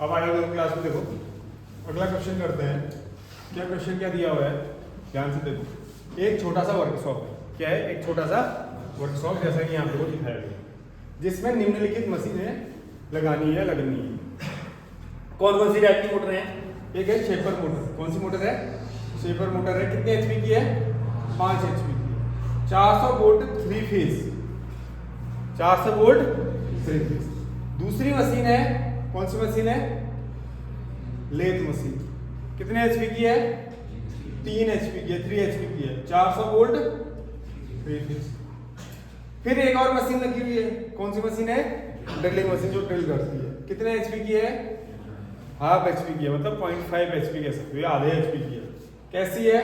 अब आगे लोग क्लास में देखो, अगला क्वेश्चन करते हैं। क्या क्वेश्चन क्या दिया हुआ है, ध्यान से देखो। एक छोटा सा वर्कशॉप है, क्या है, एक छोटा सा वर्कशॉप जैसा कि यहाँ पे वो दिखाया गया, जिसमें निम्नलिखित मशीनें लगानी है लगनी है। कौन कौन सी टाइप की मोटर है? एक है शेपर मोटर। कौन सी मोटर है? शेपर मोटर है। कितने एचपी की है? 5 एचपी की है। 400 वोल्ट 3 फेज, 400 वोल्ट 3 फेज। दूसरी मशीन है, कौन सी मशीन है? Lathe machine. कितने एचपी की है? 3 एचपी की है, 3 एचपी की है, 400 वोल्ट 3 फेज। फिर एक और मशीन लगी हुई है, कौन सी मशीन है? ड्रिलिंग मशीन, जो ड्रिल करती है। कितने एचपी की है? हाफ एचपी की है, मतलब 0.5 एचपी कह सकते हो, आधे एचपी की है। कैसी है?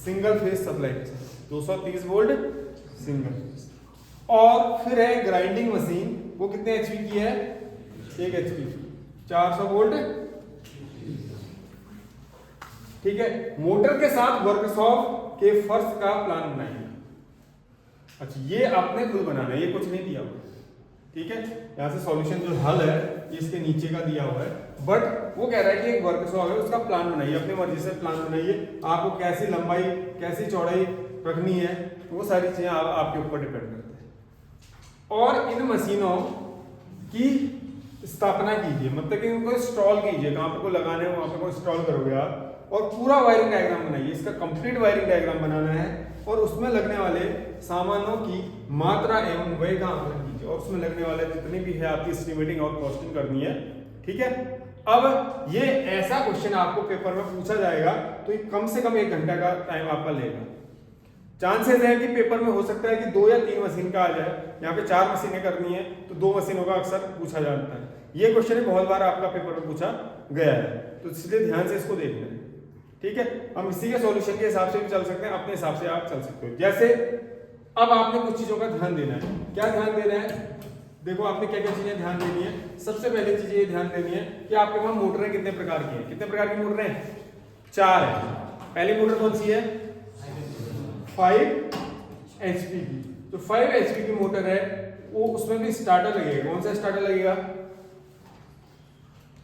Single phase supply, 230 volt single phase. और फिर है ग्राइंडिंग मशीन, वो कितने एचपी की है? 1 एचपी की, 400 वोल्ट। ठीक है। मोटर के साथ वर्कशॉप के फर्श का प्लान बनाइए। अच्छा, ये आपने खुद बनाना है, ये कुछ नहीं दिया हुआ। ठीक है, यहाँ से सॉल्यूशन जो हल है ये इसके नीचे का दिया हुआ है, बट वो कह रहा है कि एक वर्कशॉप है, उसका प्लान बनाइए, अपनी मर्जी से प्लान बनाइए। आपको कैसी लंबाई कैसी चौड़ाई रखनी है, वो सारी चीजें आपके ऊपर डिपेंड करते हैं। और इन मशीनों की स्थापना कीजिए, मतलब कि इनको इंस्टॉल कीजिए, कहाँ पे को लगाने है वहां पे को इंस्टॉल करोगे आप, और पूरा वायरिंग डायग्राम बनाइए। इसका कंप्लीट वायरिंग डायग्राम बनाना है, और उसमें लगने वाले सामानों की मात्रा एवं वय का आकलन कीजिए, और उसमें लगने वाले जितनी भी है आपकी एस्टिमेटिंग और कॉस्टिंग करनी है। ठीक है। अब ये ऐसा क्वेश्चन आपको पेपर में पूछा जाएगा, तो ये कम से कम 1 घंटा का टाइम आपका लेगा। चांसेस है कि पेपर में हो सकता है कि 2 या 3 मशीन का आ जाए। यहाँ पे 4 मशीनें करनी है, तो 2 मशीनों का अक्सर पूछा जाता है। ये क्वेश्चन बहुत बार आपका पेपर में पूछा गया है, तो इसलिए ध्यान से इसको देखना है। ठीक है। हम इसी के सॉल्यूशन के हिसाब से भी चल सकते हैं, अपने हिसाब से आप चल सकते हो। जैसे अब आपने कुछ चीजों का ध्यान देना है। क्या ध्यान देना है? देखो, आपने क्या क्या चीजें ध्यान देनी है। सबसे पहले चीज ये ध्यान देनी है कि आपके वहां मोटरें कितने प्रकार की हैं। कितने प्रकार की मोटरें? 4 है। पहली मोटर कौन सी है? 5 एचपी की। तो 5 एचपी की मोटर है, वो उसमें भी स्टार्टर लगेगा। कौन सा स्टार्टर लगेगा?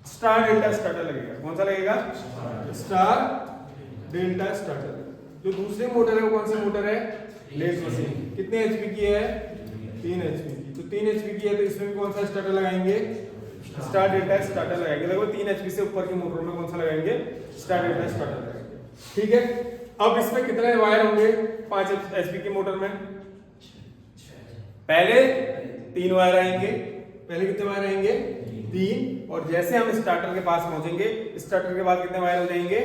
स्टार डेल्टा स्टार्टर लगेगा। कौन सा लगेगा? Star delta starter. जो दूसरी मोटर है वो कौन सी मोटर है? Lathe machine. कितने एचपी की है? 3 एचपी की। तो 3 एचपी की है, तो इसमें भी कौन सा स्टार्टर लगाएंगे? स्टार डेल्टा स्टार्टर लगाएंगे। लगभग 3 एचपी से ऊपर की मोटरों में कौन सा लगाएंगे? स्टार डेल्टा स्टार्टर लगाएंगे। ठीक है। अब इसमें कितने वायर होंगे 5 एचपी की मोटर में? पहले 3 वायर आएंगे। पहले कितने वायर आएंगे? 3। और जैसे हम स्टार्टर के पास पहुंचेंगे, स्टार्टर के बाद कितने वायर हो जाएंगे?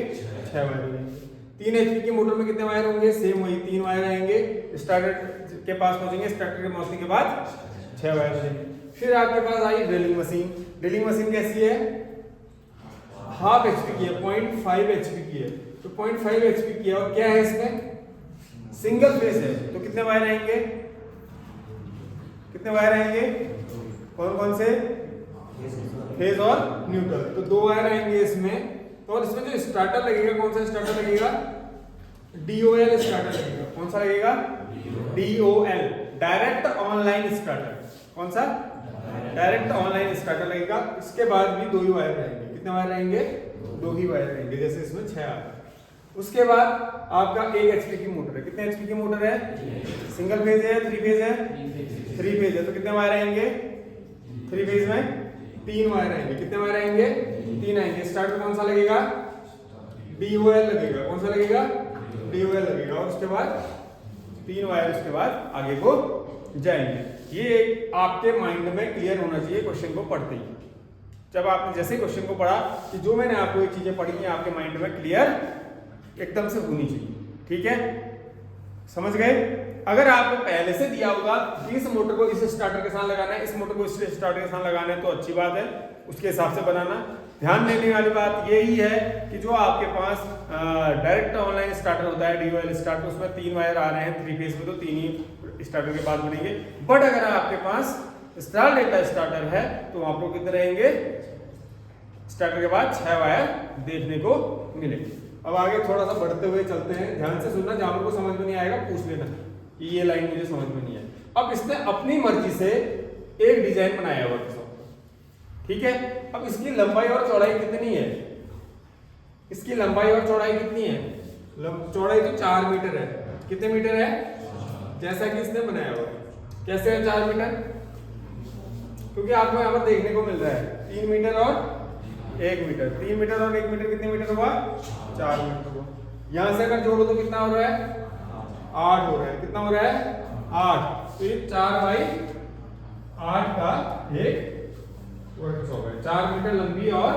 6 वायर हो जाएंगे। 3 एचपी की मोटर में कितने वायर होंगे? सेम वही 3 वायर आएंगे। स्टार्टर के पास पहुंचेंगे, स्टार्टर के पहुंचने के बाद 6 वायर हो जाएंगे। फिर आपके पास आई ड्रिलिंग मशीन। ड्रिलिंग मशीन कैसी है? हाफ एचपी की है, 0.5 एचपी की है। तो 0.5 एचपी की है, और क्या है इसमें? सिंगल फेज है। तो कितने वायर आएंगे? कितने वायर आएंगे? कौन कौन से? फेज और न्यूट्रल। तो 2 वायर आएंगे इसमें। और इसमें जो स्टार्टर लगेगा, कौन सा स्टार्टर लगेगा? DOL स्टार्टर लगेगा। कौन सा लगेगा? DOL, direct online starter. कौन सा? डायरेक्ट ऑनलाइन स्टार्टर लगेगा। इसके बाद भी 2 ही वायर रहेंगे। कितने वायर रहेंगे? 2 ही वायर रहेंगे, जैसे इसमें 6 आ रहा है। उसके बाद आपका 1 एचपी की मोटर है। कितने एचपी की मोटर है? सिंगल फेज है, 3 फेज है? 3 फेज है। तो कितने वायर आएंगे 3 फेज में? 3 वायर आएंगे। कितने वायर आएंगे? 3 आएंगे। स्टार्टर कौन सा लगेगा? DOL लगेगा। कौन सा लगेगा? DOL लगेगा। और उसके बाद 3 वायर उसके बाद आगे को जाएंगे। ये आपके माइंड में क्लियर होना चाहिए क्वेश्चन को पढ़ते ही। जब आपने जैसे क्वेश्चन को पढ़ा कि जो मैंने आपको ये चीजें पढ़ी हैं आपके माइंड में क्लियर एकदम से होनी चाहिए। ठीक है, समझ गए? अगर आपको पहले से दिया होगा कि इस मोटर को इस स्टार्टर के साथ लगाना है, इस मोटर को इस स्टार्टर के साथ लगाना है, तो अच्छी बात है, उसके हिसाब से बनाना। ध्यान देने वाली बात यही है कि जो आपके पास डायरेक्ट ऑनलाइन स्टार्टर होता है, DOL स्टार्टर, उसमें 3 वायर आ रहे हैं 3 फेज में, तो 3 ही स्टार्टर के पास बनेंगे। बट अगर आपके पास स्टार डेल्टा स्टार्टर है तो आपको कितने रहेंगे? स्टार्टर के बाद 6 वायर देखने को मिलेंगे। अब आगे थोड़ा सा बढ़ते हुए चलते हैं, ध्यान से सुनना, जहां को समझ में नहीं आएगा पूछ लेना कि ये लाइन मुझे समझ में नहीं है। अब इसने अपनी मर्जी से एक डिजाइन बनाया वर्कशॉप, ठीक है। अब इसकी लंबाई और चौड़ाई कितनी है, इसकी लंबाई और चौड़ाई कितनी है, चौड़ाई तो 4 मीटर है, कितने मीटर है, जैसा कि इसने बनाया हुआ है। कैसे है 4 मीटर, क्योंकि आपको यहाँ पर देखने को मिल रहा है 3 मीटर और 1 मीटर, 3 मीटर और 1 मीटर कितने मीटर हुआ, 4 मीटर हुआ। यहाँ से अगर जोड़ो तो कितना हो रहा है, 8 हो रहा है, कितना हो रहा है 8, तो ये 4/8 का एक वर्कशॉप है। 4 मीटर लंबी और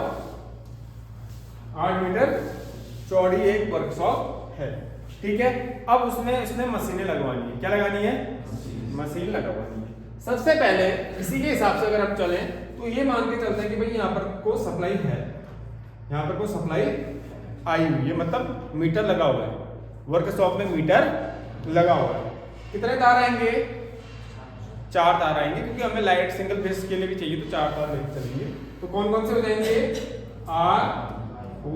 8 मीटर चौड़ी एक वर्कशॉप है, ठीक है। अब उसमें इसमें मशीनें लगवानी है, क्या लगानी है, मशीन लगवानी है। सबसे पहले इसी के हिसाब से अगर आप चलें तो ये मान के चलते हैं कि भाई यहाँ पर को सप्लाई है, यहाँ पर को सप्लाई आई हुई है, मतलब मीटर लगा हुआ है, वर्कशॉप में मीटर लगा हुआ है। कितने तार आएंगे, 4 तार आएंगे, क्योंकि हमें लाइट सिंगल फेस के लिए भी चाहिए तो 4 तार लेके चलेंगे। तो कौन कौन से हो जाएंगे, R,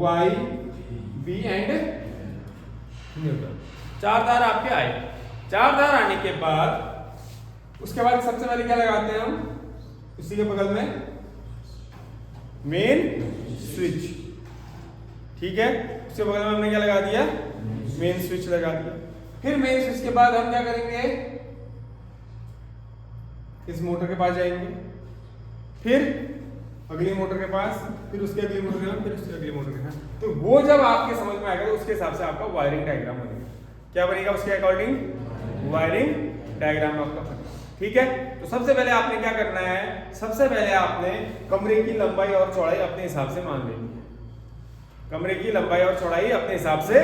Y, B and neutral. 4 तार आपके आए। 4 तार आने के बाद उसके बाद सबसे पहले क्या लगाते हैं हम, उसी के बगल में मेन स्विच, ठीक है। उसके बगल में हमने क्या लगा दिया, मेन स्विच लगा दिया। फिर मेन स्विच के बाद हम क्या करेंगे, इस मोटर के पास जाएंगे, फिर अगली मोटर के पास, फिर उसके अगली मोटर के पास, फिर उसके अगली मोटर के पास। तो वो जब आपके समझ में आएगा तो उसके हिसाब से आपका वायरिंग डायग्राम बनेगा। क्या बनेगा, उसके अकॉर्डिंग वायरिंग डायग्राम आपका बनेगा, ठीक है। तो सबसे पहले आपने क्या करना है, सबसे पहले आपने कमरे की लंबाई और चौड़ाई अपने हिसाब से मान लेनी है, कमरे की लंबाई और चौड़ाई अपने हिसाब से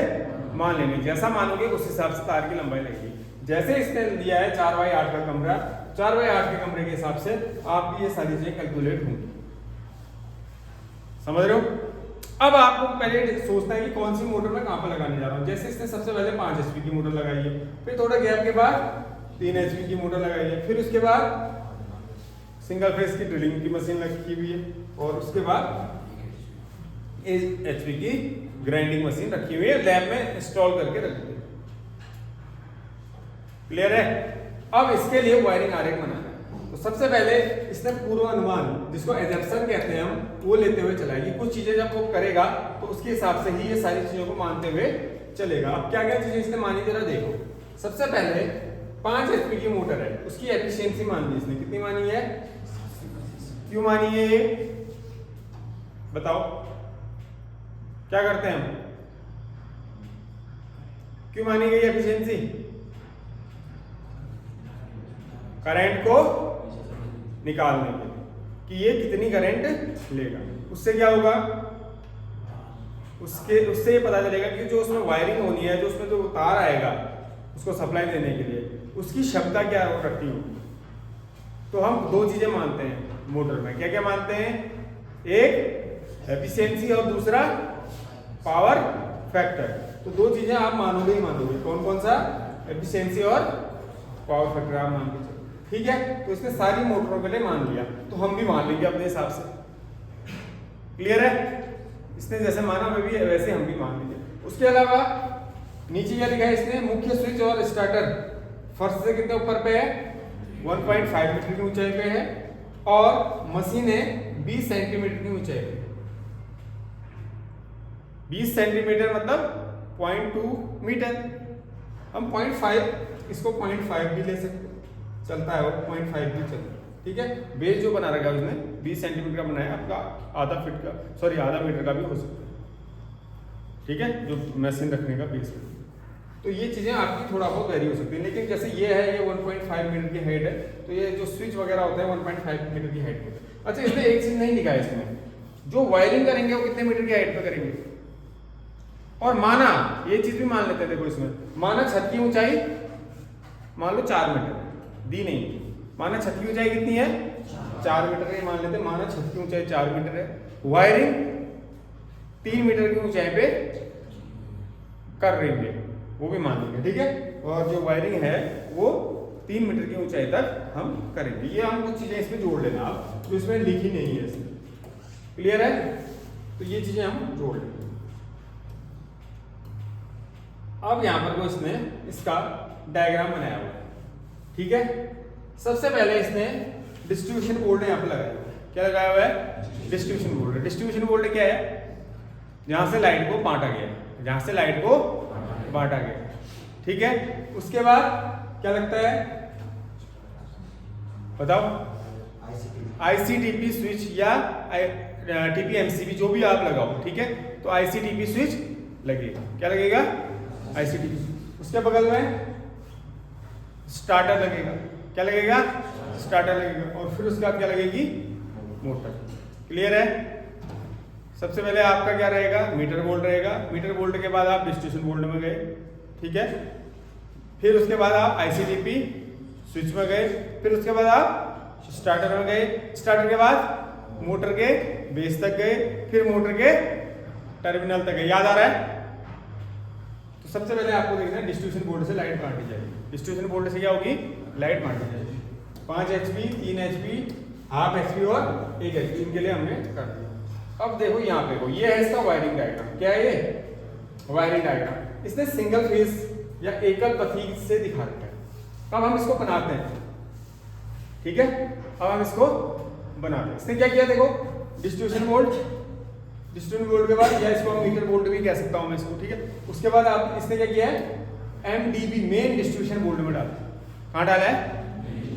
मान लेनी, जैसा मानोगे उस हिसाब से तार की लंबाई लगेगी। जैसे इसने दिया है 4/8 का कमरा, 4/8 के कमरे के हिसाब से आपकी ये सारी चीजें कैलकुलेट होंगी, समझ रहे हो। अब आपको पहले सोचना है कि कौन सी मोटर मैं कहां पर लगाने जा रहा हूं। जैसे इसने सबसे पहले 5 HP की मोटर लगाई है, फिर थोड़ा गैप के बाद 3 HP की मोटर लगाई है, फिर उसके बाद सिंगल फेस की ड्रिलिंग की मशीन रखी हुई है, और उसके बाद 1 HP की ग्राइंडिंग मशीन रखी हुई है, लैब में इंस्टॉल करके रखी है। क्लियर है। अब इसके लिए वायरिंग आरेख बनाना है। तो सबसे पहले इसने पूर्वानुमान, जिसको एजम्पशन कहते हैं हम, वो लेते हुए चलाएगी। कुछ चीजें जब वो करेगा तो उसके हिसाब से ही ये सारी चीजों को मानते हुए चलेगा। अब क्या क्या चीजें इसने मानी जरा देखो। सबसे पहले 5 HP की मोटर है, उसकी एफिशिएंसी मान ली इसने, कितनी मानी है, क्यों मानी है ये बताओ, क्या करते हैं हम, क्यों मानी गई एफिशिएंसी, करंट को निकालने के लिए कि ये कितनी करंट लेगा। उससे क्या होगा, उससे ये पता चलेगा कि जो उसमें वायरिंग होनी है, जो उसमें जो तार आएगा उसको सप्लाई देने के लिए, उसकी क्षमता क्या रखती होगी। तो हम 2 चीजें मानते हैं मोटर में, क्या क्या मानते हैं, एक एफिशिएंसी और दूसरा पावर फैक्टर। तो 2 चीजें आप मानोगे ही मानोगे, कौन कौन सा, एफिशिएंसी और पावर फैक्टर आप मान के चलो, ठीक है। तो इसने सारी मोटरों के लिए मान लिया, तो हम भी मान लेंगे अपने हिसाब से। क्लियर है, इसने जैसे माना मैं भी वैसे हम भी मान लेंगे। उसके अलावा नीचे क्या लिखा है इसने, मुख्य स्विच और स्टार्टर फर्श से कितने ऊपर पे है, 1.5 मीटर की ऊंचाई पे है, और मशीनें 20 सेंटीमीटर की ऊंचाई पे। 20 सेंटीमीटर मतलब 0.2 मीटर। हम 0.5 इसको 0.5 भी ले सकते, चलता है वो 0.5 भी चलता है, ठीक है। बेस जो बना रखा है उसने 20 सेंटीमीटर का बनाया, आपका आधा मीटर का भी हो सकता है, ठीक है, जो मशीन रखने का बेस है। तो ये चीजें आपकी थोड़ा बहुत वेरी हो सकती है, लेकिन जैसे ये है, ये 1.5 मीटर की हाइट है, तो ये जो स्विच वगैरह होता है 1.5 मीटर की हाइट पे। अच्छा, इसमें एक चीज नहीं लिखा है इसमें, जो वायरिंग करेंगे वो कितने मीटर की हाइट पे करेंगे। और माना, ये चीज भी मान लेते हैं, देखो इसमें माना छत की ऊंचाई मान लो 4 मीटर दी नहीं, माना छत की ऊंचाई कितनी है, 4 मीटर है मान लेते हैं, माना छत की ऊंचाई 4 मीटर है, वायरिंग 3 मीटर की ऊंचाई पे कर रही है, वो भी मान लेंगे, ठीक है। और जो वायरिंग है वो 3 मीटर की ऊंचाई तक हम करेंगे। ये हम कुछ चीजें इसमें जोड़ लेना आप, जो इसमें लिखी नहीं है इसमें। क्लियर है, तो ये चीजें हम जोड़ लेंगे। अब यहां पर वो इसने इसका डायग्राम बनाया हुआ है, ठीक है। सबसे पहले इसने डिस्ट्रीब्यूशन बोर्ड यहाँ पे लगाया, क्या लगाया हुआ है? Distribution bolt. डिस्ट्रीब्यूशन बोल्ट क्या है? जहां से लाइट को बांटा गया, जहां से लाइट को बांटा गया, ठीक है। उसके बाद क्या लगता है बताओ? आईसीटीपी स्विच या टीपीएमसीबी जो भी आप लगाओ, ठीक है। तो आईसीटीपी स्विच लगेगा। क्या लगेगा? आईसीटीपी। उसके बगल में स्टार्टर लगेगा। क्या लगेगा? स्टार्टर लगेगा। और फिर उसके बाद क्या लगेगी? मोटर। क्लियर है? सबसे पहले आपका क्या रहेगा? मीटर बोल्ट रहेगा। मीटर बोल्ट के बाद आप डिस्ट्रीब्यूशन बोल्ट में गए, ठीक है। फिर उसके बाद आप आईसीटीपी स्विच में गए। फिर उसके बाद आप स्टार्टर में गए। स्टार्टर के बाद मोटर के बेस तक गए। फिर मोटर के टर्मिनल तक गए। याद आ रहा है? तो सबसे पहले आपको देखना है डिस्ट्रीब्यूशन बोल्ट से लाइट बांटी जाएगी। डिस्ट्रीब्यूशन बोल्ट से क्या होगी? लाइट बांटी जाएगी। 5 HP, 3 HP, हाफ HP और 1 HP, इनके लिए हमने कर दिया। अब देखो यहाँ पे, ये है इसका वायरिंग डायग्राम। क्या है ये? Wiring diagram. इसने सिंगल फेज या एकल पथी से दिखा रखा है। अब हम इसको बनाते हैं, ठीक है। अब हम इसको बनाते हैं। इसने क्या किया देखो, डिस्ट्रीब्यूशन बोल्ट, डिस्ट्रीब्यूशन बोल्ट के बाद, या इसको हम मीटर बोल्ट भी कह सकता हूं मैं इसको, ठीक है। उसके बाद आप इसने क्या किया है? MDB मेन डिस्ट्रीब्यूशन बोल्ट में डाला। कहाँ डाला है?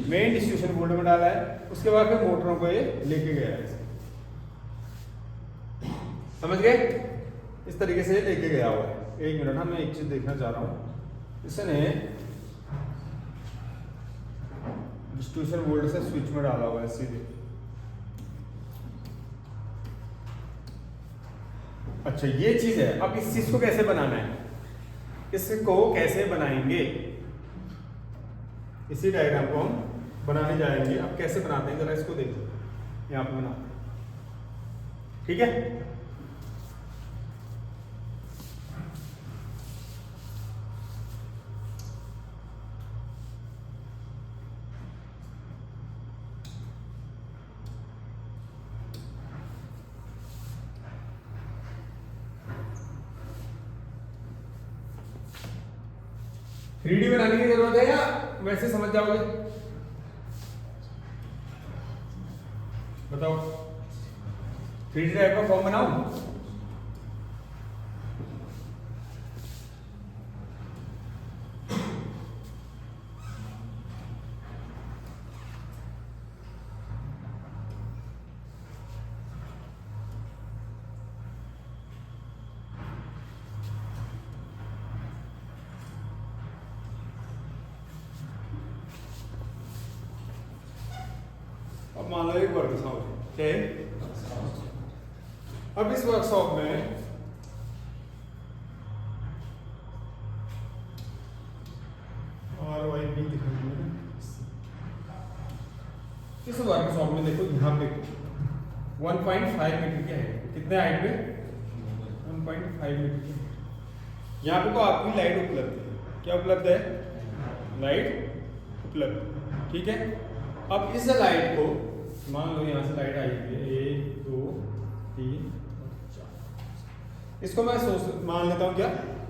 मेन डिस्ट्रीब्यूशन बोल्ट में डाला है। उसके बाद फिर मोटरों को ये लेके गया है, समझ गए? इस तरीके से लेके गया हुआ है। एक मिनट, मैं एक चीज देखना चाह रहा हूं। इसने डिस्ट्रीब्यूशन बोल्ट से स्विच में डाला हुआ है सीधे। अच्छा ये चीज है। अब इस चीज को कैसे बनाना है? इसको कैसे बनाएंगे? इसी डायग्राम को हम बनाने जाएंगे। अब कैसे बनाते हैं जरा इसको देखो। यहाँ पे बनाते हैं, ठीक है। थ्री बनाने की जरूरत है या वैसे समझ जाओगे? बताओ, 3D टाइप का फॉर्म बनाऊं? अब मान लो एक वर्कशॉप है। अब इस वर्कशॉप में RYB दिखाई है। इस वर्कशॉप में देखो यहाँ पे 1.5 मीटर के है। कितने हाइट पे? 1.5 मीटर के। यहाँ पे तो आपकी लाइट उपलब्ध है। क्या उपलब्ध है? लाइट उपलब्ध, ठीक है। अब इस लाइट को मान लो यहाँ से लाइट आई है 1 2 3 4। इसको मैं मान लेता हूँ क्या?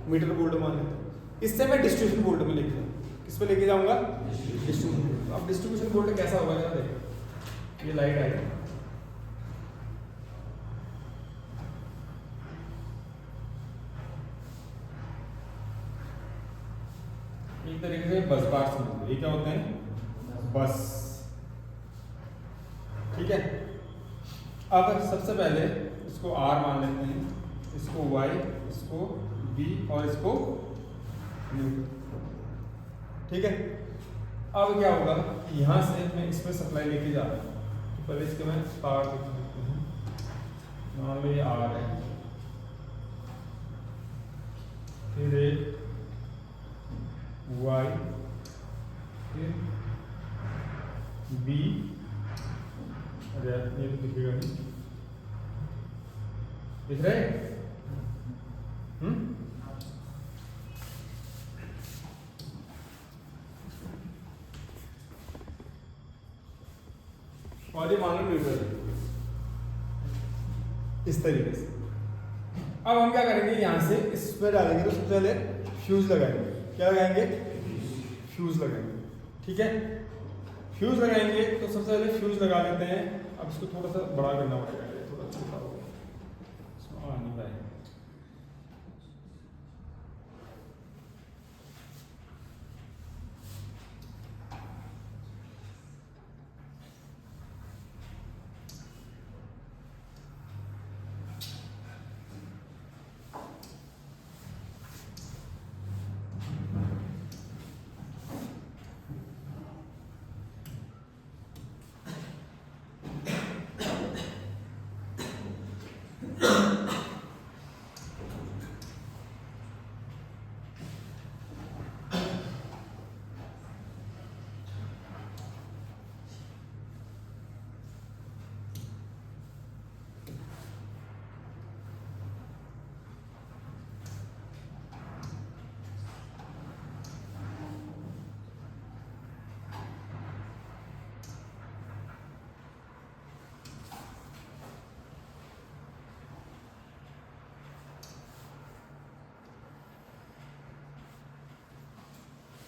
मीटर बोल्ट मान लेता हूँ। इससे मैं डिस्ट्रीब्यूशन बोल्ट में लेके जाऊँ। किस पे लेके जाऊंगा? डिस्ट्रीब्यूशन। अब डिस्ट्रीब्यूशन बोल्ट कैसा होगा जरा देखो। ये लाइट आई, एक तरीके से बस बार समझ। ये क्या होते हैं? बस, ठीक है। अब सबसे पहले इसको R मान लेते हैं, इसको Y, इसको B और इसको U, ठीक है। अब क्या होगा? यहां से मैं इसमें सप्लाई लेके जा रहा हूँ। तो पहले इसके मैं तार देख लेते हैं। मान लो ये R है, फिर Y, फिर B। अरे ये तो दिखेगा नहीं, दिख रहे? और ये मान लो न्यूट्रल इस तरीके से। अब हम क्या करेंगे? यहां से इस पर डालेंगे तो सबसे पहले फ्यूज लगाएंगे। क्या लगाएंगे? फ्यूज लगाएंगे, ठीक है। फ्यूज लगाएंगे तो सबसे पहले फ्यूज लगा लेते हैं। अब इसको थोड़ा सा बड़ा करना पड़ेगा, ये थोड़ा छोटा हो गया, इसमें आ नहीं पाएगा।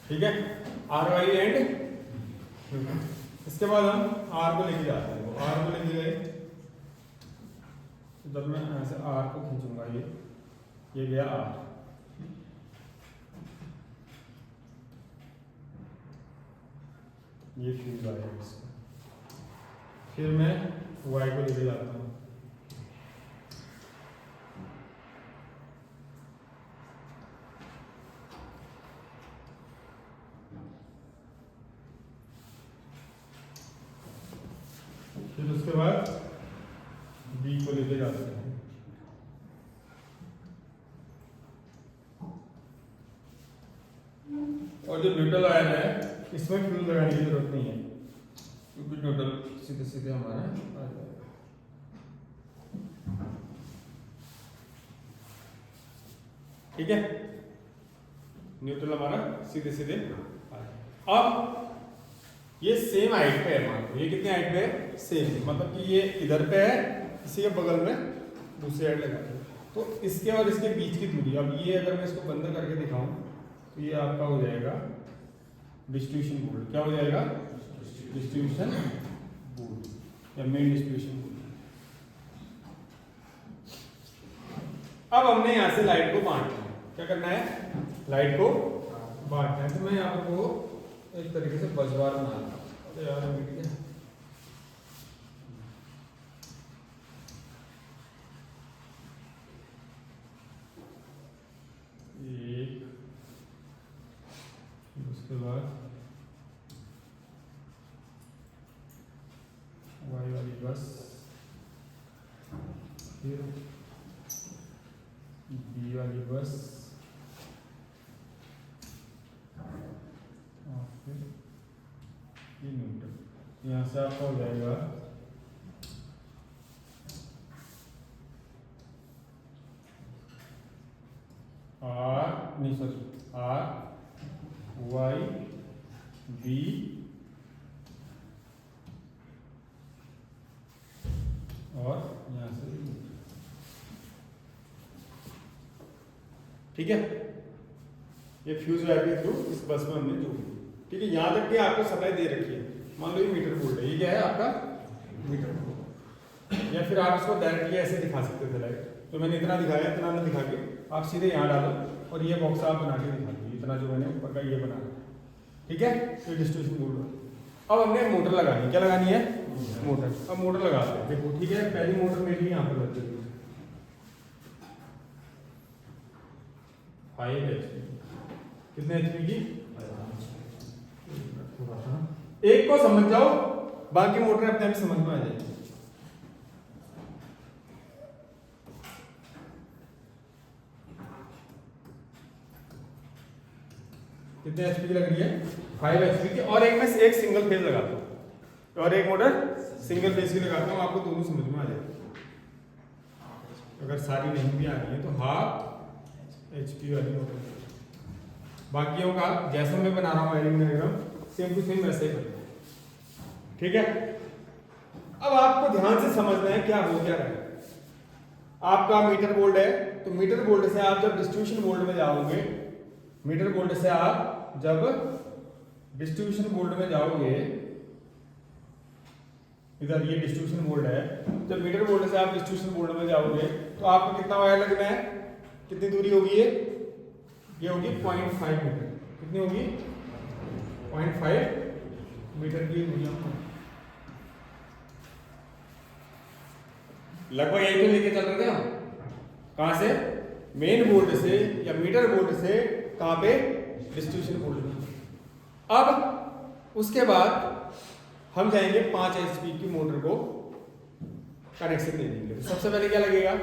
ठीक है, आर वाई एंड इसके बाद हम आर को लेके जाते हैं। वो आर को लेके गए, जब मैं ऐसे आर को खींचूंगा, ये गया आर, ये फ्यूज आएगा इसका। फिर मैं वाई को लेके जाता हूँ, फिर उसके बाद बी को लेके जाते हैं, और जो न्यूट्रल आयन है इसमें फ्यूज लगाने की जरूरत नहीं है, क्योंकि न्यूट्रल सीधे सीधे हमारा आ जाएगा। ठीक है, न्यूट्रल हमारा सीधे सीधे आ जाएगा। अब ये सेम हाइट पे है, मान लो ये कितने हाइट पे है, सेम, मतलब कि ये इधर पे है, इसी के बगल में दूसरी हाइट लगा दी। तो इसके और इसके बीच की दूरी, अब ये अगर मैं इसको बंद करके दिखाऊं तो ये आपका हो जाएगा डिस्ट्रीब्यूशन बोर्ड। क्या हो जाएगा, डिस्ट्रीब्यूशन बोर्ड या मेन डिस्ट्रीब्यूशन बोर्ड। अब हमने यहाँ से लाइट को बांटना है, क्या करना है, लाइट को बांटना है। तो मैं यहाँ को एक तरीके से बसबार बना रहा हूँ यार, ठीक है। एक, उसके बाद वाई वाली बस, फिर बी वाली बस, और फिर ये न्यूट्रल। यहाँ से आपका हो जाएगा आर, नहीं सॉरी, आर वाई बी और यहाँ से, ठीक है। ये फ्यूज वायर के थ्रू इस बस में हमने जोड़ी, ठीक है। यहाँ तक कि आपको सप्लाई दे रखी है, मान लो ये मीटर बोर्ड है, ये क्या है आपका मीटर बोर्ड, या फिर आप इसको डायरेक्टली ऐसे दिखा सकते थे लाइट, तो मैंने इतना दिखाया, इतना ना दिखा के आप सीधे यहाँ डालो और ये बॉक्स आप बना के दिखा दो, इतना जो मैंने ऊपर का ये बना, ठीक है। तो डिस्ट्रीब्यूशन बोर्ड। अब हमने मोटर लगानी है, क्या लगानी है, मोटर। अब मोटर लगाते हैं, देखो ठीक है। पहली मोटर मेरी यहाँ पर लग गई 5 HP, कितने HP की, एक को समझ जाओ, बाकी मोटर अपने आप समझ में आ जाएगी। कितने HP की लग रही है, 5 HP की। और एक में एक सिंगल फेज लगाता हूँ और एक मोटर सिंगल फेज की लगाता हूँ, आपको दोनों समझ में आ जाएगी। अगर सारी नहीं भी आ रही है तो 1/2 HP वाली मोटर, बाकियों का जैसा मैं बना रहा हूँ wiring diagram same to same वैसे ही बनेगा, ठीक है। अब आपको ध्यान से समझना है क्या हो क्या रहा है। आपका मीटर बोर्ड है, तो मीटर बोर्ड से आप जब डिस्ट्रीब्यूशन बोर्ड में जाओगे, मीटर बोर्ड से आप जब डिस्ट्रीब्यूशन बोर्ड में जाओगे इधर ये डिस्ट्रीब्यूशन बोर्ड है, जब मीटर बोर्ड से आप डिस्ट्रीब्यूशन बोर्ड में जाओगे तो आपको कितना वायर लगना है, कितनी दूरी होगी ये होगी 0.5 मीटर। कितनी होगी 0.5 मीटर की दूरी लगभग यही तो लेके चल रहे थे हम, कहां से, मेन बोर्ड से या मीटर बोर्ड से कहां पे, डिस्ट्रीब्यूशन बोर्ड में। अब उसके बाद हम जाएंगे 5 HP की मोटर को कनेक्शन देने के लिए। सबसे पहले क्या लगेगा,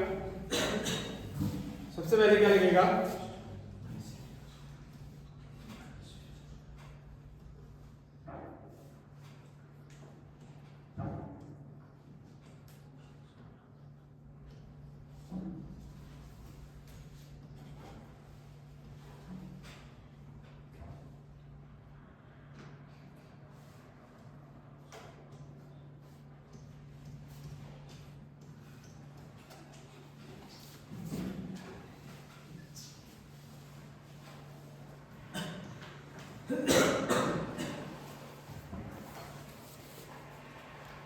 सबसे पहले क्या लगेगा,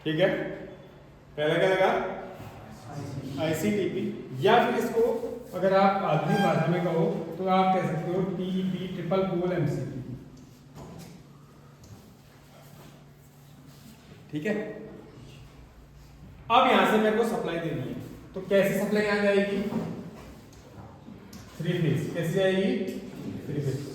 ठीक है, पहला क्या लगा ICTP, या फिर इसको अगर आप आधुनिक भाषा में कहो तो आप कह सकते हो TB ट्रिपल पोल MCP। ठीक है, अब यहां से मेरे को सप्लाई देनी है, तो कैसी सप्लाई आ जाएगी, 3 फेज। कैसी जाएगी, 3 फेज।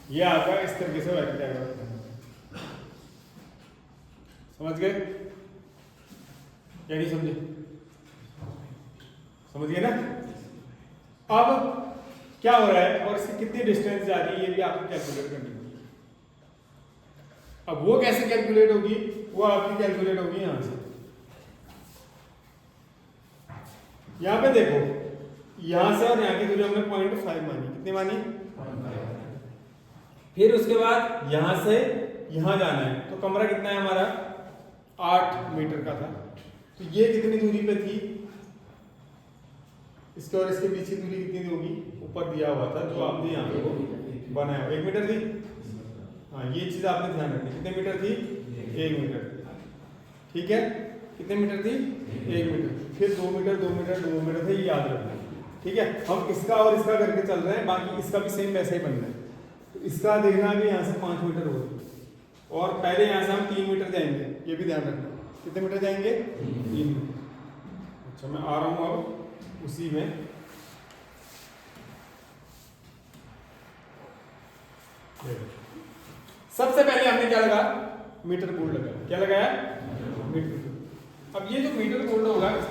ये आपका इस तरीके से वर्क डायग्राम, समझ गए या नहीं समझे, समझ गए ना। अब क्या हो रहा है और इसकी कितनी डिस्टेंस जा रही है ये भी आपको कैलकुलेट करनी होगी। अब वो कैसे कैलकुलेट होगी, वो आपकी कैलकुलेट होगी यहां से, यहां पे देखो, यहां से और यहां की दूरी हमने 0.5 मानी। कितनी मानी, फिर उसके बाद यहां से यहां जाना है, तो कमरा कितना है हमारा, 8 मीटर का था। तो ये कितनी दूरी पे थी, इसके और इसके बीच की दूरी कितनी होगी, ऊपर दिया हुआ था जो आपने यहाँ पे बनाया, 1 मीटर थी। हाँ, ये चीज आपने ध्यान रखनी। कितने मीटर थी, 1 मीटर। ठीक है, कितने मीटर थी, 1 मीटर। फिर 2 मीटर 2 मीटर 2 मीटर थे, ये याद रखना। ठीक है, हम इसका और इसका करके चल रहे हैं, बाकी इसका भी सेम वैसे ही बनना है। तो इसका देखना है कि यहाँ से 5 मीटर होगा, और पहले यहाँ से हम 3 मीटर जाएंगे, ये भी ध्यान रखना। कितने मीटर जाएंगे, 3 मीटर। अच्छा, मैं आ रहा हूँ अब उसी में। सबसे पहले हमने क्या लगा, मीटर बोर्ड लगाया। क्या लगाया, मीटर बोर्ड। अब ये जो मीटर बोर्ड होगा इस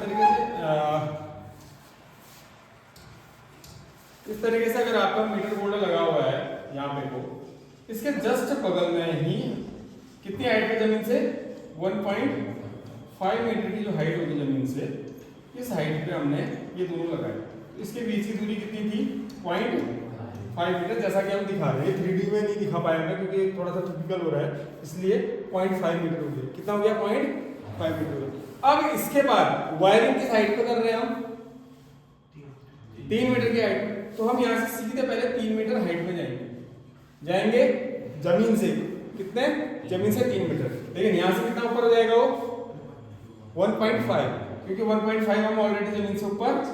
तरीके से अगर आपका मीटर बोर्ड लगा हुआ है यहाँ पे को, इसके जस्ट बगल में ही कितनी हाइट पे जमीन से, 1.5 मीटर की जो हाइट होगी जमीन से, इस हाइट पे हमने ये दोनों लगाए। इसके बीच की दूरी कितनी थी, 0.5 मीटर। जैसा कि हम दिखा रहे हैं, 3D में नहीं दिखा पाएंगे क्योंकि थोड़ा सा टिपिकल हो रहा है, इसलिए 0.5 मीटर हो गया। कितना हो गया, 0.5 मीटर हो गया। अब इसके बाद वायरिंग किस हाइट पे कर रहे हैं हम, 3 मीटर की हाइट। तो हम यहाँ से सीधे पहले 3 मीटर हाइट में जाएंगे जमीन से। कितने, जमीन से 3 मीटर। लेकिन यहाँ से कितना ऊपर हो जाएगा वो 1.5, क्योंकि 1.5 हम ऑलरेडी जमीन से ऊपर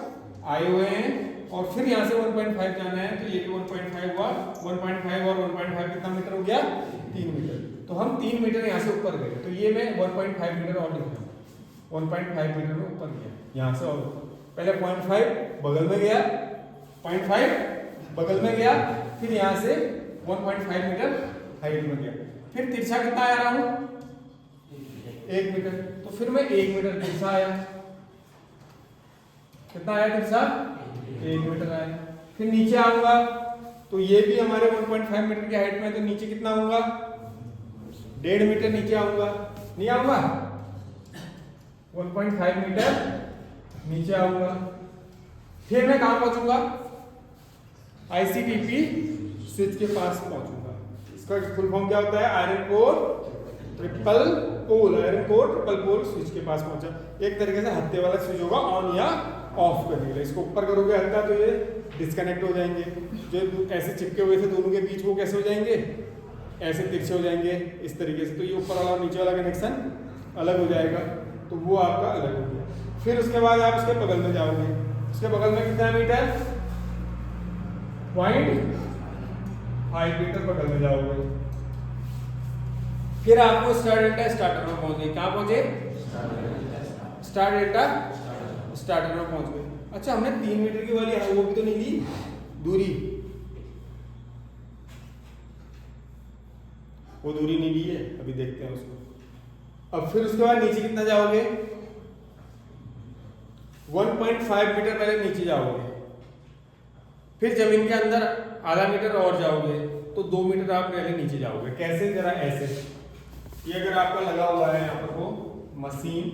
आए हुए हैं, और फिर यहाँ से 1.5 जाना है, तो ये भी 1.5 हुआ, 1.5 और 1.5 कितना मीटर हो गया, 3 मीटर। तो हम 3 मीटर यहाँ से ऊपर गए, तो ये मैं 1.5 मीटर और लिख रहा हूँ, 1.5 मीटर में ऊपर गया यहाँ से, और पहले 0.5 बगल में गया, 0.5 बगल में गया, फिर यहाँ से 1.5 मीटर हाइट में गया, फिर तिरछा कितना आ रहा हूँ 1 मीटर, तो फिर मैं 1 मीटर तिरछा आया, कितना आया तिरछा 1 मीटर आया। फिर नीचे आऊंगा तो ये भी हमारे 1.5 मीटर की हाइट में, तो नीचे कितना आऊंगा 1.5 मीटर नीचे आऊंगा, नहीं आऊंगा 1.5 मीटर नीचे आऊंगा। फिर मैं कहां पहुंचूंगा, आईसीटीपी स्विच के पास पहुंचूंगा। इसका फुल फॉर्म क्या होता है, iron core triple pole, iron core triple pole switch के पास पहुंचा। एक तरीके से हत्थे वाला स्विच होगा, ऑन या ऑफ करने के लिए। इसको ऊपर करोगे हत्था तो ये डिस्कनेक्ट हो जाएंगे, जो ऐसे चिपके हुए थे दोनों के बीच वो कैसे हो जाएंगे, ऐसे तिरछे हो जाएंगे इस तरीके से, तो ये ऊपर वाला और नीचे वाला कनेक्शन अलग हो जाएगा, तो वो आपका अलग हो गया। फिर उसके बाद आप उसके बगल में जाओगे, उसके बगल में कितना मीटर 0.5 मीटर बगल में जाओगे। फिर आपको स्टार डेल्टा स्टार्टर में पहुंच गए, कहाँ पहुंचे स्टार डेल्टा स्टार्टर में पहुंच गए। अच्छा हमने 3 मीटर की वाली वो भी तो नहीं दी दूरी, वो दूरी नहीं ली है, अभी देखते हैं उसको। अब फिर उसके बाद नीचे कितना जाओगे 1.5 मीटर पहले नीचे जाओगे, फिर जमीन के अंदर आधा मीटर और जाओगे, तो 2 मीटर आप पहले नीचे जाओगे। कैसे, जरा ऐसे, ये अगर आपका लगा हुआ है यहाँ पर वो मशीन,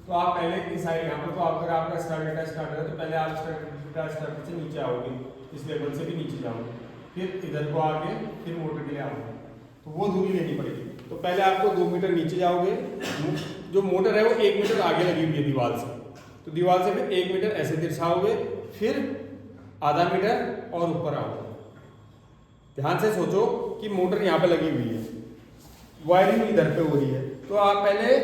तो आप पहले की साइड यहाँ पर, तो अगर आपका स्टार डेल्टा स्टार्टर है तो पहले आप स्टार डेल्टा स्टार्टर से नीचे आओगे, इस लेवल से भी नीचे जाओगे, फिर इधर को आके फिर मोटर के लिए आओगे, तो वो दूरी लेनी पड़ेगी। तो पहले आपको 2 मीटर नीचे जाओगे, जो मोटर है वो 1 मीटर आगे लगी हुई है दीवार से, तो दीवार से फिर 1 मीटर ऐसे तिरछाओगे, फिर आधा मीटर और ऊपर आओगे। ध्यान से सोचो कि मोटर यहाँ पे लगी हुई है, वायरिंग इधर पे हो रही है, तो आप पहले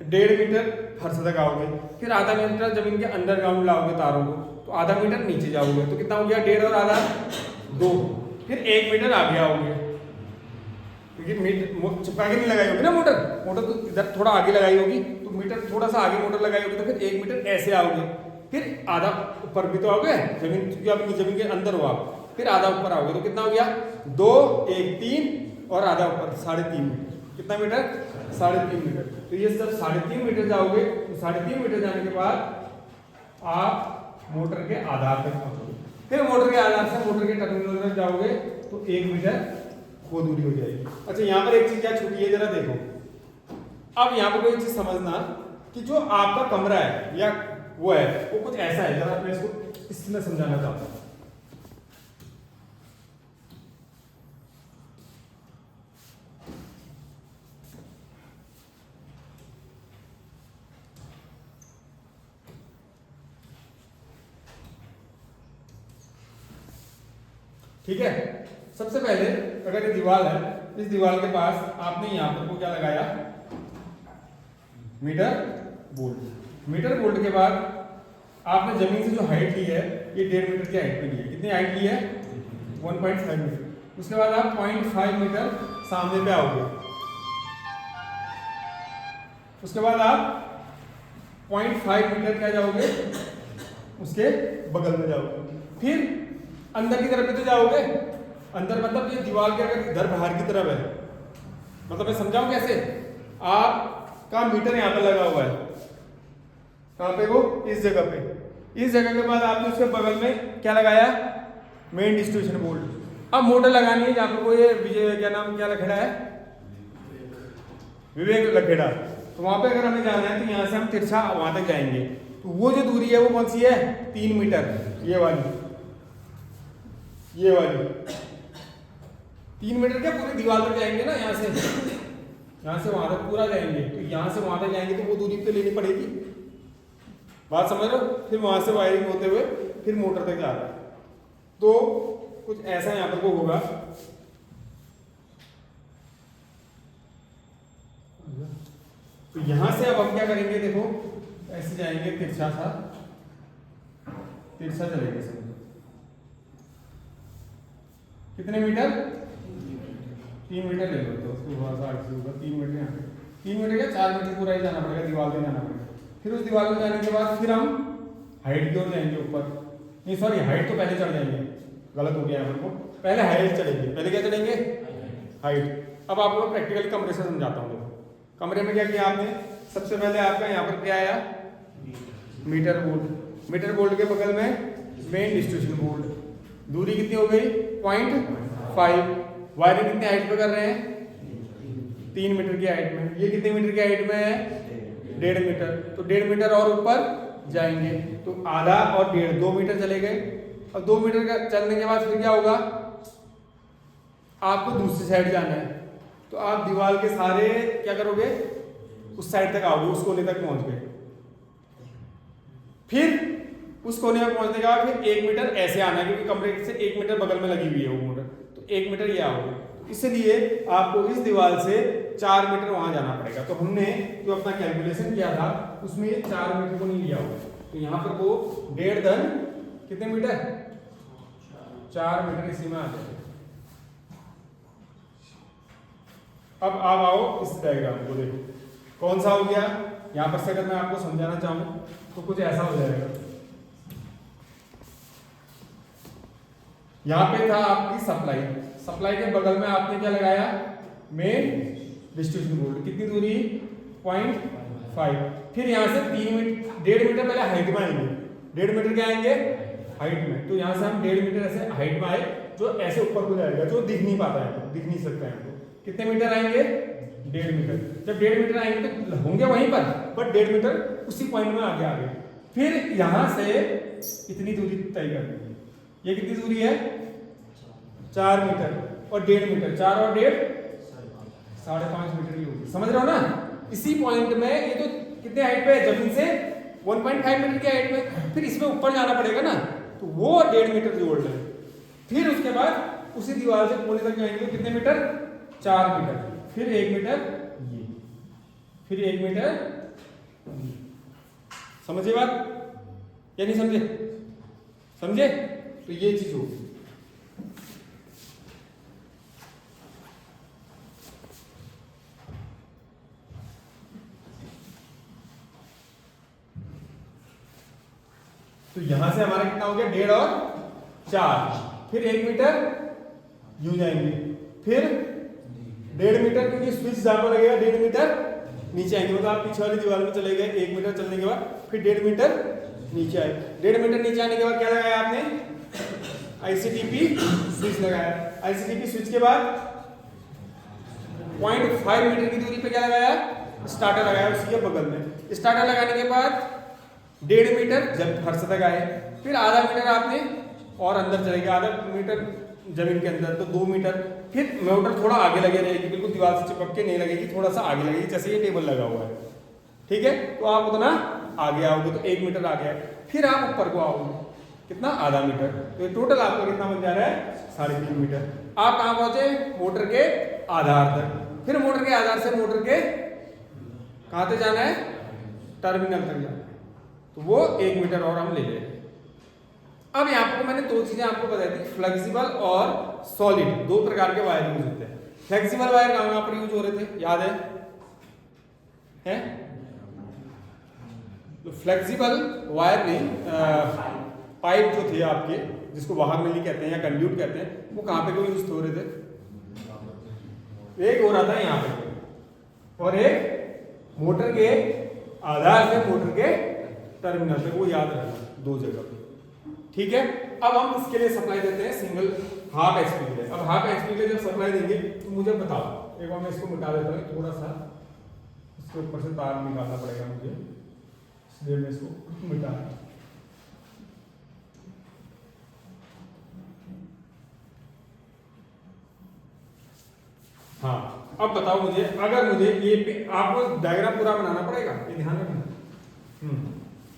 1.5 मीटर फर्श तक आओगे, फिर आधा मीटर जमीन के अंडरग्राउंड लाओगे तारों को, तो आधा मीटर नीचे जाओगे, तो कितना हो गया 1.5 और आधा 2, फिर 1 मीटर आगे आओगे, क्योंकि मीटर चिपका के नहीं लगाई होगी ना मोटर तो इधर थोड़ा आगे लगाई होगी, तो मीटर थोड़ा सा आगे मोटर लगाई होगी, तो फिर 1 मीटर ऐसे आओगे, फिर आधा ऊपर भी तो आओगे जमीन, क्योंकि आप जमीन के अंदर हो आप, फिर आधा ऊपर आओगे, तो कितना हो गया 2 1 3 और आधा ऊपर 3.5 मीटर, कितना मीटर 3.5 मीटर। तो ये सब 3.5 मीटर जाओगे, तो 3.5 मीटर जाने के बाद आप मोटर के आधार तक पहुंचोगे, फिर मोटर के आधार से मोटर के टर्मिनल तक जाओगे, तो 1 मीटर वो दूरी हो जाएगी। अच्छा यहाँ पर एक चीज क्या छूटी है, जरा देखो। अब यहाँ पर कोई चीज समझना कि जो आपका कमरा है या वो है वो कुछ ऐसा है, जरा मैं इसको इसमें समझाना चाहता हूँ। ठीक है, सबसे पहले अगर ये दीवार है, इस दीवार के पास आपने यहाँ पर को क्या लगाया मीटर बोल्ट। मीटर बोल्ट के बाद आपने जमीन से जो हाइट ली है ये 1.5 मीटर की हाइट पे ली है। कितनी हाइट ली है 1.5 मीटर। उसके बाद आप 0.5 मीटर सामने पे आओगे, उसके बाद आप 0.5 मीटर क्या जाओगे उसके बगल में जाओगे, फिर अंदर की तरफ भी तो जाओगे। अंदर मतलब ये दीवार के अगर इधर बाहर की तरफ है, मतलब मैं समझाऊं कैसे, आपका मीटर यहाँ पे लगा हुआ है, कहाँ पे वो इस जगह पे, इस जगह के बाद आपने उसके बगल में क्या लगाया मेन डिस्ट्रीब्यूशन बोर्ड। अब मोटर लगानी है जहाँ पे वो ये विजय क्या नाम क्या लखेड़ा है विवेक लखेड़ा, तो वहां पे अगर हमें जाना है तो यहाँ से हम तिरछा वहां तक जाएंगे, तो वो जो दूरी है वो कौन सी है 3 मीटर, ये वाली 3 मीटर क्या पूरी दीवार पर जाएंगे ना, यहाँ से वहां तक पूरा जाएंगे, तो यहाँ से वहां तक जाएंगे तो वो दूरी पे लेनी पड़ेगी, बात समझ रहे हो। फिर वहां से वायरिंग होते हुए फिर मोटर तक जा रहा है, तो कुछ ऐसा यहाँ पर को होगा। तो यहां से अब हम क्या करेंगे, देखो ऐसे जाएंगे, तिरछा चलेंगे समझो, कितने मीटर, 3 मीटर ले लो, तो उसको थोड़ा सा आगे होगा 3 मीटर, यहाँ 3 मीटर क्या 4 मीटर पूरा ही जाना पड़ेगा, दीवार पे जाना पड़ेगा। फिर उस दीवार में जाने के बाद फिर हम हाइट की ओर जाएंगे ऊपर, नहीं सॉरी हाइट तो पहले चढ़ जाएंगे, गलत हो गया है हमको, पहले हाइट चढ़ेंगे, पहले क्या चढ़ेंगे, हाइट। अब आपको प्रैक्टिकली कमरे से समझाता हूँ। देखो कमरे में क्या किया आपने, सबसे पहले आपका यहाँ पर क्या आया, मीटर बोर्ड, मीटर बोर्ड के बगल में मेन डिस्ट्रीब्यूशन बोर्ड, दूरी कितनी हो गई 0.5, वायरिंग कितने हाइट पे कर रहे हैं, 3 मीटर की हाइट में, ये कितने मीटर की हाइट में है, 1.5 मीटर, तो 1.5 मीटर और ऊपर जाएंगे, तो आधा और 1.5 2 मीटर चले गए। अब 2 मीटर का चलने के बाद फिर क्या होगा, आपको दूसरी साइड जाना है, तो आप दीवार के सारे क्या करोगे, उस साइड तक आओगे, उस कोने तक पहुंच गए। फिर उस कोने में पहुंचने के बाद फिर 1 मीटर ऐसे आना है, क्योंकि कमरे से 1 मीटर बगल में लगी हुई है वो मोटर, तो 1 मीटर ये आओगे, तो इसलिए आपको इस दीवार से 4 मीटर वहां जाना पड़ेगा। तो हमने जो अपना कैलकुलेशन किया था उसमें 4 मीटर को नहीं लिया होगा, तो यहाँ पर वो 1.5 धन कितने मीटर, 4 मीटर इसी में आ जाएगा। अब आप आओ इस डायग्राम को, देखो कौन सा हो गया, यहाँ पर से अगर मैं आपको समझाना चाहूँ तो कुछ ऐसा हो जाएगा। यहाँ पे था आपकी सप्लाई, सप्लाई के बगल में आपने क्या लगाया, मेन डिस्ट्रीब्यूशन बोर्ड, कितनी दूरी 0.5, फिर यहाँ से 1.5 मीटर पहले हाइट में आएंगे, 1.5 मीटर क्या आएंगे हाइट में, तो यहाँ से हम 1.5 मीटर ऐसे हाइट में आए, जो ऐसे ऊपर को जाएगा, जो दिख नहीं पाता है, दिख नहीं सकता है, कितने मीटर आएंगे 1.5 मीटर। जब 1.5 मीटर आएंगे तो होंगे वहीं पर, बट 1.5 मीटर उसी पॉइंट में आगे आगे, फिर यहां से इतनी दूरी तय करनी है, ये कितनी दूरी है 4 मीटर और 1.5 मीटर, 4 और 1.5 5.5 मीटर की होगी, समझ रहे हो ना। इसी पॉइंट में ये तो कितने हाइट पे है, जमीन से 1.5 मीटर की हाइट में, फिर इसमें ऊपर जाना पड़ेगा ना, तो वो 1.5 मीटर जोड़ लें, फिर उसके बाद उसी दीवार से कोने तक जाएंगे, कितने मीटर 4 मीटर, फिर 1 मीटर ये, फिर 1 मीटर, समझे बात या नहीं समझे, समझे, तो ये चीज होगी। तो यहां से हमारा कितना हो गया 1.5 और 4, फिर 1 मीटर यूं जाएंगे, फिर 1.5 मीटर, क्योंकि स्विच जहां पर लगेगा 1.5 मीटर नीचे आएंगे, मतलब आप पीछे वाली दीवार में चले गए, 1 मीटर चलने के बाद फिर 1.5 मीटर नीचे आए, 1.5 मीटर नीचे आने के बाद क्या लगाया आपने, आईसीटीपी स्विच लगाया, आईसीटीपी स्विच के बाद 0.5 मीटर की दूरी पे क्या लगाया, स्टार्टर लगाया उसी के बगल में, स्टार्टर लगाने के बाद 1.5 मीटर जब फर्श तक आए, फिर आधा मीटर आपने और अंदर चले गए, आधा मीटर जमीन के अंदर, तो 2 मीटर, फिर मोटर थोड़ा आगे लगे रहेगी, बिल्कुल दीवार से चिपक के नहीं लगेगी, थोड़ा सा आगे लगेगी, जैसे ये टेबल लगा हुआ है, ठीक है, तो आप उतना आगे आओगे तो 1 मीटर आ गया, फिर आप ऊपर को आओगे, कितना आधा मीटर, तो टोटल आपका कितना बन जा रहा है 3.5 मीटर। आप कहाँ पहुंचे, मोटर के आधार तक, फिर मोटर के आधार से मोटर के कहाँ तक जाना है, टर्मिनल तक जाना है, तो वो 1 मीटर और हम ले ले। अब यहाँ पर मैंने 2 चीजें आपको बताई थी, फ्लेक्सिबल और सॉलिड, 2 प्रकार के वायर यूज होते हैं। फ्लेक्सिबल वायर कहाँ पर यूज हो रहे थे, याद है? तो फ्लेक्सिबल वायर नहीं, पाइप जो थे आपके, जिसको वाहक नली कहते हैं या कंड्यूट कहते हैं, वो कहाँ पे को यूज हो रहे थे, एक हो रहा था यहाँ पे और एक मोटर के आधार से मोटर के टर्मिनल पे, वो याद रखना 2 जगह पे, ठीक है। अब हम इसके लिए सप्लाई देते हैं सिंगल हाफ एचपी के लिए। अब हाफ एचपी के लिए जब सप्लाई देंगे तो मुझे बताओ, एक बार मैं इसको मिटा देता हूँ, थोड़ा सा इसके ऊपर से तार निकालना पड़ेगा मुझे, इसलिए मैं इसको मिटा रहा हूँ। हाँ, अब बताओ मुझे, अगर मुझे ये आपको डायग्राम पूरा बनाना पड़ेगा, ये ध्यान रखना।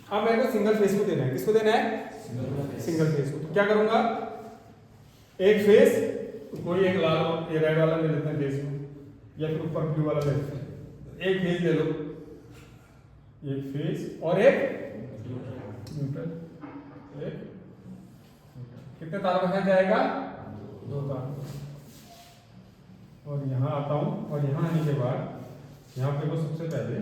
अब मेरे को सिंगल फेस को देना है, किसको देना है, सिंगल फेस को। तो क्या करूंगा, एक फेस, कोई एक लाल ये रेड वाला ले लेते हैं फेस में, या फिर ऊपर ब्लू वाला ले लेते हैं, एक फेज ले लो, एक फेज और एक न्यूट्रल, एक कितने तार बनाया जाएगा? 2 तार। और यहाँ आता हूँ और यहाँ आने के बाद यहाँ पे वो सबसे पहले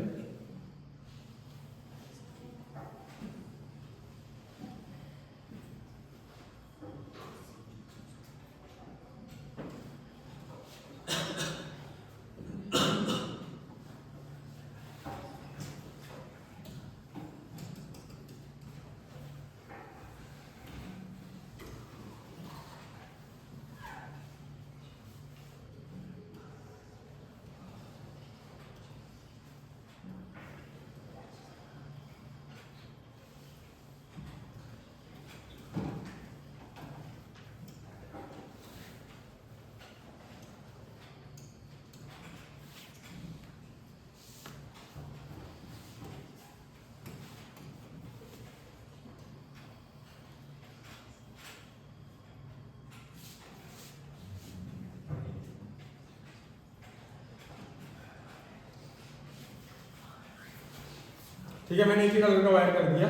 ठीक है, मैंने एक ही कलर का वायर कर दिया,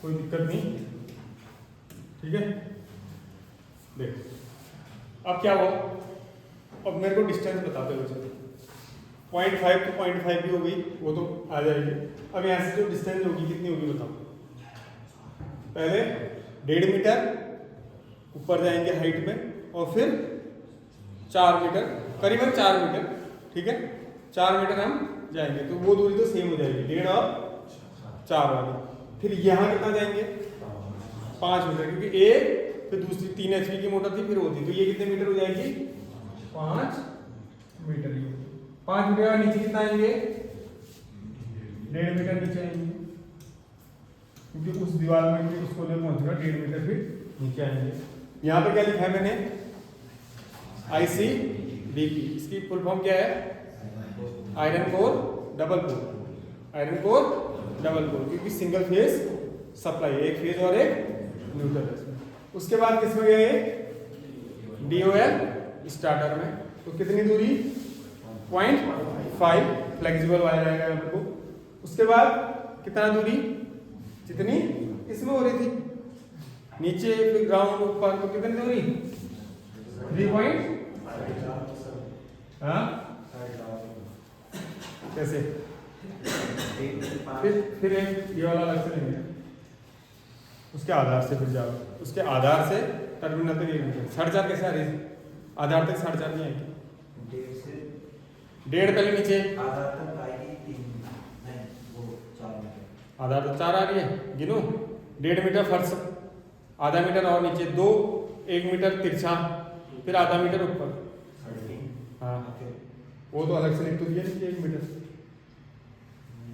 कोई दिक्कत नहीं। ठीक है, देख अब क्या हुआ, अब मेरे को डिस्टेंस बताते हुए चलो 0.5 तो 0.5 भी हो गई, वो तो आ जाएगी। अब यहाँ से जो डिस्टेंस होगी कितनी होगी बताओ? पहले 1.5 मीटर ऊपर जाएंगे हाइट में और फिर 4 मीटर, करीबन 4 मीटर। ठीक है, 4 मीटर हम जाएंगे तो वो दूरी तो सेम हो जाएगी, 1.5 और 4 वाली। फिर यहाँ कितना जाएंगे? 5 मीटर, क्योंकि एक फिर दूसरी 3 HP की मोटर थी, फिर वो थी, तो ये कितने मीटर हो जाएगी? 5 मीटर। 5 मीटर का नीचे कितना आएंगे? 1.5 मीटर नीचे आएंगे, क्योंकि उस दीवार में भी उसको ले पहुंचेगा 1.5 मीटर फिर नीचे आएंगे। यहाँ पे क्या लिखा है मैंने? ICDP। इसकी फुल फॉर्म क्या है? Iron core double core. Iron core double core, क्योंकि सिंगल फेज सप्लाई है, एक फेज और एक न्यूट्रल है। उसके बाद किसमें गए? DOL स्टार्टर में। तो कितनी दूरी? 0.5 फ्लेक्सिबल वायर आएगा यहाँ पे। उसके बाद कितना दूरी? जितनी इसमें हो रही थी, नीचे फिर ग्राउंड ऊपर, तो कितनी दूरी? 3. हाँ कैसे? फिर एक ये वाला अलग से लेंगे, उसके आधार से फिर जाओ, उसके आधार से टर्मिनल तक 1 मीटर। 4.5 कैसे आ रही है? आधार तक 4.5 नहीं आएगी, 1.5 पहले नीचे, आधार तक आएगी 3 नहीं, वो 4 मीटर। आधार तक 4 आ रही है, गिनो। 1.5 मीटर फर्श, आधा मीटर और नीचे, 2 1 मीटर तिरछा, फिर आधा मीटर ऊपर। हाँ वो तो अलग से लिख तो दिया नीचे 1 मीटर,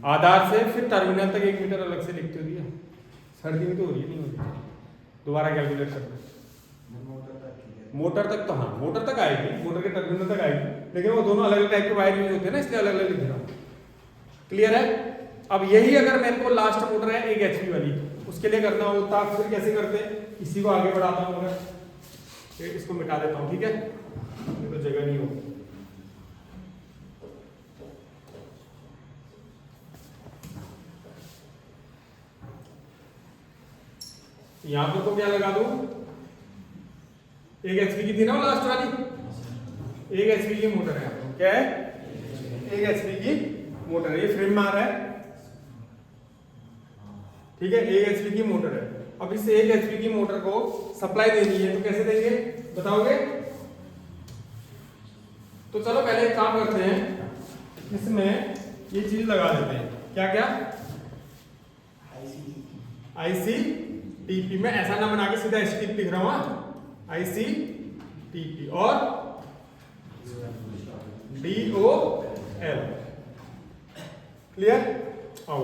आधार से फिर टर्मिनल तक 1 मीटर अलग से लिख तो दिया। सर्दी में तो हो रही नहीं होती, दोबारा कैलकुलेट करना। मोटर तक तो हाँ, मोटर तक आएगी, मोटर के टर्मिनल तक आएगी, लेकिन वो दोनों अलग अलग टाइप के वायर यूज होते हैं ना, इसलिए अलग अलग लिख रहा हूँ। क्लियर है? अब यही अगर मेरे को लास्ट मोटर है 1 HP वाली, उसके लिए करना होता फिर कैसे करते? इसी को आगे बढ़ाता हूँ, अगर इसको मिटा देता हूँ। ठीक है, मेरे को जगह नहीं होगी। यहां पर तो क्या लगा दूं? 1 HP की थी ना लास्ट वाली, 1 HP की मोटर है। क्या है? 1 HP की मोटर है, ये फ्रेम में आ रहा है। ठीक है, 1 HP की मोटर है। अब इस 1 HP की मोटर को सप्लाई देनी है, तो कैसे देंगे बताओगे? तो चलो पहले एक काम करते हैं, इसमें ये चीज लगा देते हैं। क्या क्या? ICDP में ऐसा ना बना के सीधा STP लिख रहा हूं, ICDP और DOL। क्लियर? आओ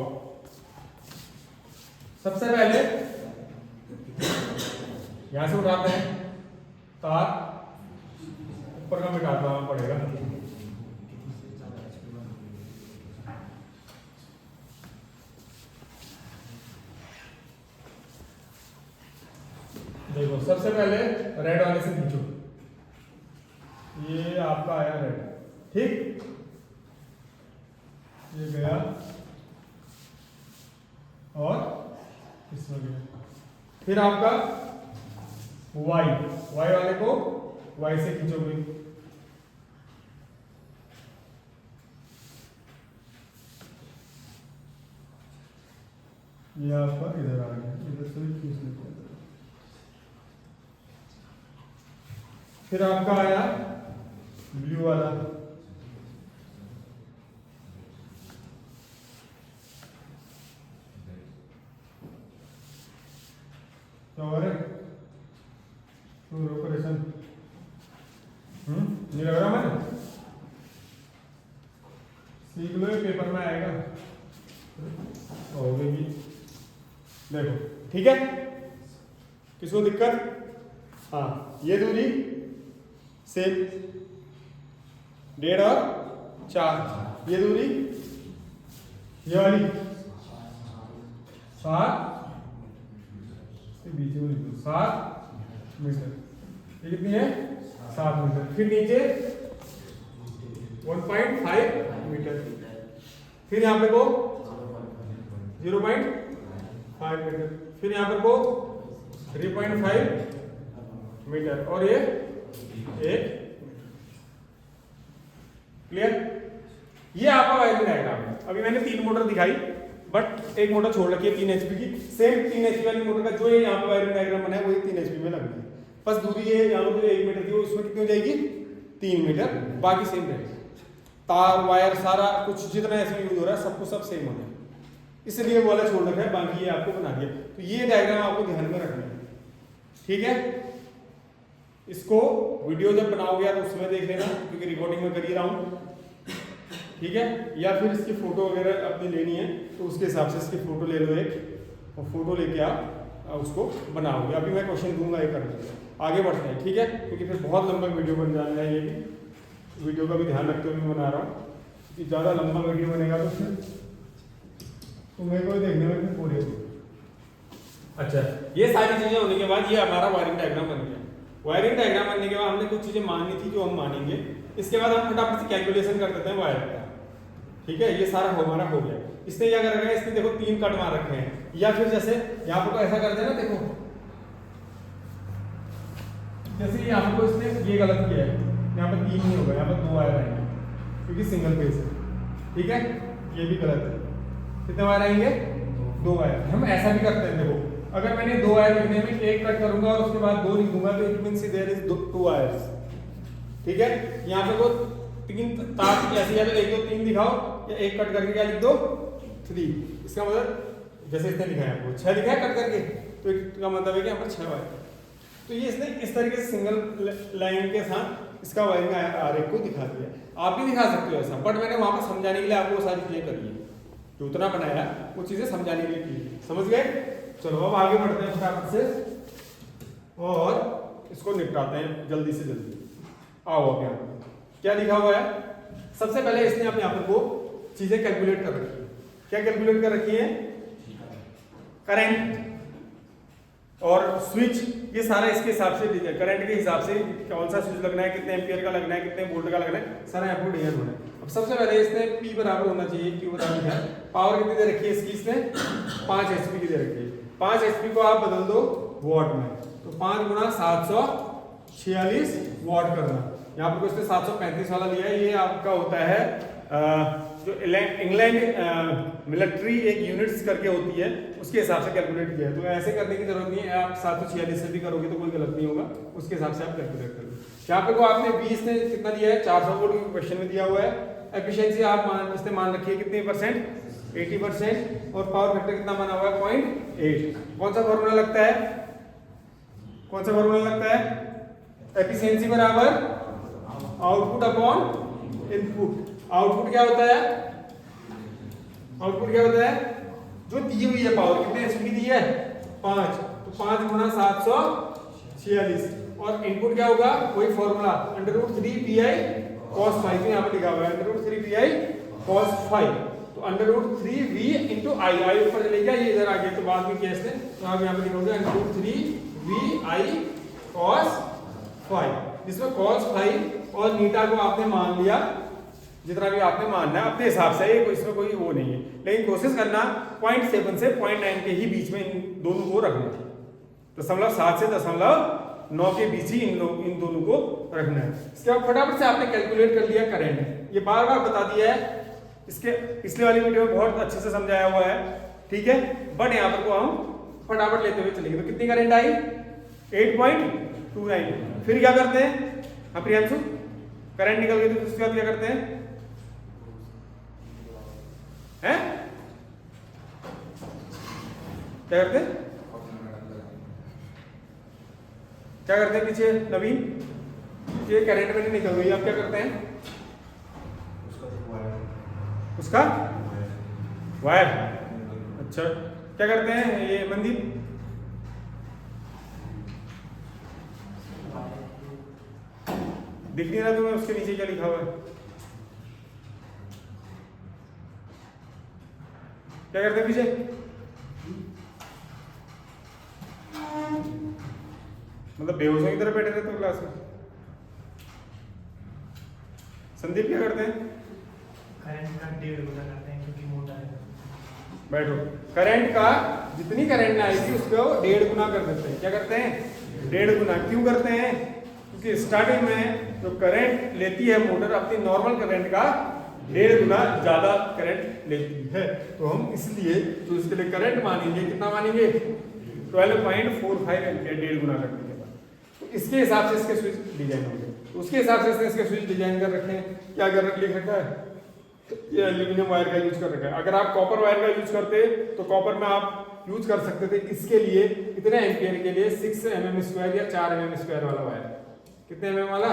सबसे पहले यहां से उठाते हैं तार, ऊपर का मिटाना पड़ेगा। देखो सबसे पहले रेड वाले से खींचो, ये आपका आया रेड। ठीक, इसमें गया। फिर आपका वाई वाले को वाई से खींचोगे, ये आपका इधर आ गया, इधर से भी खींच लेते हैं। फिर आपका आया ब्लू वाला, क्या हो रहा है ऑपरेशन, नहीं लग रहा मैंने, सीख लो, ये पेपर में आएगा, हो गई। देखो ठीक है, किसको दिक्कत, हाँ ये दूरी सेम 1.5 और 4, ये दूरी ये वाली 7 बीच में लिख दो 7 मीटर, ये कितनी है 7 मीटर। फिर नीचे 1.5 मीटर, फिर यहाँ पे को 0.5 मीटर, फिर यहाँ पर को 3.5 मीटर और ये 1 क्लियर। ये आपका वायरिंग डायग्राम है। अभी मैंने 3 मोटर दिखाई, बट एक मोटर छोड़ रखी है 3 HP की, सेम 3 HP वाली मोटर का जो ये यहाँ पे वायरिंग डायग्राम बना है वही 3 HP में लगना है। बस दूरी ये यहाँ पर जो 1 मीटर थी उसमें कितनी हो जाएगी 3 मीटर, बाकी सेम रहेगी। तार वायर सारा कुछ जितना इसमें यूज हो रहा है सब कुछ सब सेम होना है, इसलिए वो वाला छोड़ रखा है, बाकी ये आपको बना दिया। तो ये डायग्राम आपको ध्यान में रखना है, ठीक है। इसको वीडियो जब बनाओगे तो उसमें देख लेना, क्योंकि रिकॉर्डिंग में कर ही रहा हूँ, ठीक है। या फिर इसकी फोटो वगैरह अपनी लेनी है तो उसके हिसाब से इसकी फोटो ले लो एक, और फोटो लेके आप उसको बनाओगे। अभी मैं क्वेश्चन दूंगा ये करने के, आगे बढ़ते हैं, ठीक है, क्योंकि फिर बहुत लंबा वीडियो बन जाना है। ये भी वीडियो का भी ध्यान रखते हुए मैं बना रहा हूँ कि ज़्यादा लंबा वीडियो बनेगा तो फिर तुम्हें कोई देखने में फिर पूरे। अच्छा, ये सारी चीज़ें होने के बाद ये हमारा वायरिंग डायग्राम बन गया। वायरिंग डायग्राम बनने के बाद हमने कुछ चीज़ें माननी थी जो हम मानेंगे, इसके बाद हम फटाफट से कैलकुलेशन कर देते हैं वायर का, ठीक है। ये सारा हमारा हो गया। इसने क्या कर रखा है, इसने देखो 3 कट मार रखे हैं, या फिर जैसे यहाँ पर तो ऐसा कर देना, देखो जैसे यहाँ पर इसने ये गलत किया है, यहाँ पर 3 नहीं होगा, यहाँ पर 2 वायर आएंगे क्योंकि सिंगल फेस है, ठीक है। ये भी गलत है, कितने वायर आएंगे 2 वायर। हम ऐसा भी करते हैं, देखो अगर मैंने 2 वायर लिखने में 1 कट करूंगा और उसके बाद 2 लिखूंगा तो it means there is 2 wires, ठीक है। यहाँ पे को 3 तार ऐसे, या तो 1 2 3 दिखाओ, या 1 कट करके क्या लिख दो 3। इसका मतलब जैसे इसने लिखा है आपको 6 लिखा है कट करके, तो इसका मतलब है कि यहाँ पर 6 वायर। तो ये इसने इस तरीके से सिंगल लाइन के साथ इसका वायरिंग आरेख को दिखा दिया। आप भी दिखा सकते हो ऐसा, बट मैंने वहां पर समझाने के लिए आपको सारी चीजें करी है, जो उतना बनाया वो चीजें समझाने के लिए की, समझ गए। चलो अब आगे बढ़ते हैं फटाफट से और इसको निपटाते हैं जल्दी से जल्दी। आओ अब यहाँ क्या लिखा हुआ है। सबसे पहले इसने अपने आप को चीजें कैलकुलेट कर रखी है। क्या कैलकुलेट कर रखी है, करंट और स्विच, ये सारा इसके हिसाब से दिया है। करंट के हिसाब से कौन सा स्विच लगना है, कितने एम्पियर का लगना है, कितने वोल्ट का लगना है, सारा आपको डिजाइन होना है। अब सबसे पहले इसने P बराबर होना चाहिए, Q बराबर है, पावर कितनी दे रखी है इसकी, इसने 5 HP की दे रखी है। 5 HP को आप बदल दो वॉट में, तो 5 गुणा 746 वॉट करना। यहाँ पर उसने 735 वाला लिया है, ये आपका होता है जो इंग्लैंड मिलिट्री एक यूनिट्स करके होती है, उसके हिसाब से कैलकुलेट किया है। तो ऐसे करने की जरूरत नहीं है, आप 746 से भी करोगे तो कोई गलत नहीं होगा, उसके हिसाब से आप कैलकुलेट कर लो। यहाँ पे को आपने 20 ने कितना दिया है, 400 वोल्ट क्वेश्चन में दिया हुआ है। एफिशिएंसी आप इसने मान रखी है कितने %, 80%, और पावर फैक्टर कितना माना हुआ है 0.8। कौन सा फॉर्मूला लगता है, कौन सा फॉर्मूला लगता है, एफिशिएंसी बराबर आउटपुट अपॉन इनपुट। आउटपुट क्या होता है, आउटपुट क्या होता है, जो दी हुई है पावर, कितने एचपी दी है 5, तो 5 गुणा 746, और इनपुट क्या होगा, वही फॉर्मूला √3 pi cos phi, तो यहाँ पे लिखा हुआ है √3 pi cos phi, तो √3 v into i, i ऊपर चले गया, ये इधर आ गया, तो बाद में क्या इसने, तो आप यहाँ पे लिखोगे √3 v i cos phi, जिसमें cos phi और नीटा को आपने मान लिया जितना भी आपने मानना है अपने हिसाब से, ये इसमें कोई वो नहीं है, लेकिन कोशिश करना 0.7 से 0.9 के ही बीच में इन दोनों को रखना है। 0.7 से 0.9 के बीच ही इन दोनों को रखना है। इसके बाद फटाफट से आपने कैलकुलेट कर लिया करंट, ये बार बार बता दिया है, इसके पिछले वाली वीडियो में बहुत अच्छे से समझाया हुआ है, ठीक है। बट यहाँ पर को हम फटाफट लेते हुए चलेंगे। तो कितनी करंट आई? 8.29। फिर क्या करते हैं हम प्रियांशु? करंट निकल गई तो उसके बाद क्या करते हैं? हैं? क्या करते हैं? क्या करते हैं पीछे नवीन? ये करंट में नहीं निकल गई, आप क्या करते हैं? उसका वायर। अच्छा, क्या करते हैं ये मनदीप? दिख नहीं रहा तुम्हें उसके नीचे क्या लिखा हुआ है? क्या करते हैं पीछे? मतलब बेहोशों की तरह बैठे रहते हो क्लास में। संदीप क्या करते हैं? करंट का 1.5 गुना करते हैं क्योंकि मोटर है। बैठो, करंट का जितनी करंट आएगी उसको 1.5 गुना कर देते हैं। क्या करते हैं? 1.5 गुना। क्यों करते हैं? क्योंकि स्टार्टिंग में जो करंट लेती है मोटर अपनी नॉर्मल करंट का 1.5 गुना ज्यादा करंट लेती है, तो हम इसलिए तो इसके लिए करंट मानेंगे, कितना मानेंगे? 12.45 एम्पीयर 1.5 गुना करने के बाद। तो इसके हिसाब से इसके स्विच डिजाइन होंगे, तो उसके हिसाब से इसने इसके स्विच डिजाइन कर रखे हैं। क्या कर लिख रखा है? ये एल्यूमिनियम वायर का यूज कर रखा है। अगर आप कॉपर वायर का यूज करते तो कॉपर में आप यूज कर सकते थे इसके लिए इतने एम्पीयर के लिए 6 mm स्क्वायर या 4 mm स्क्वायर वाला वायर। कितने mm वाला?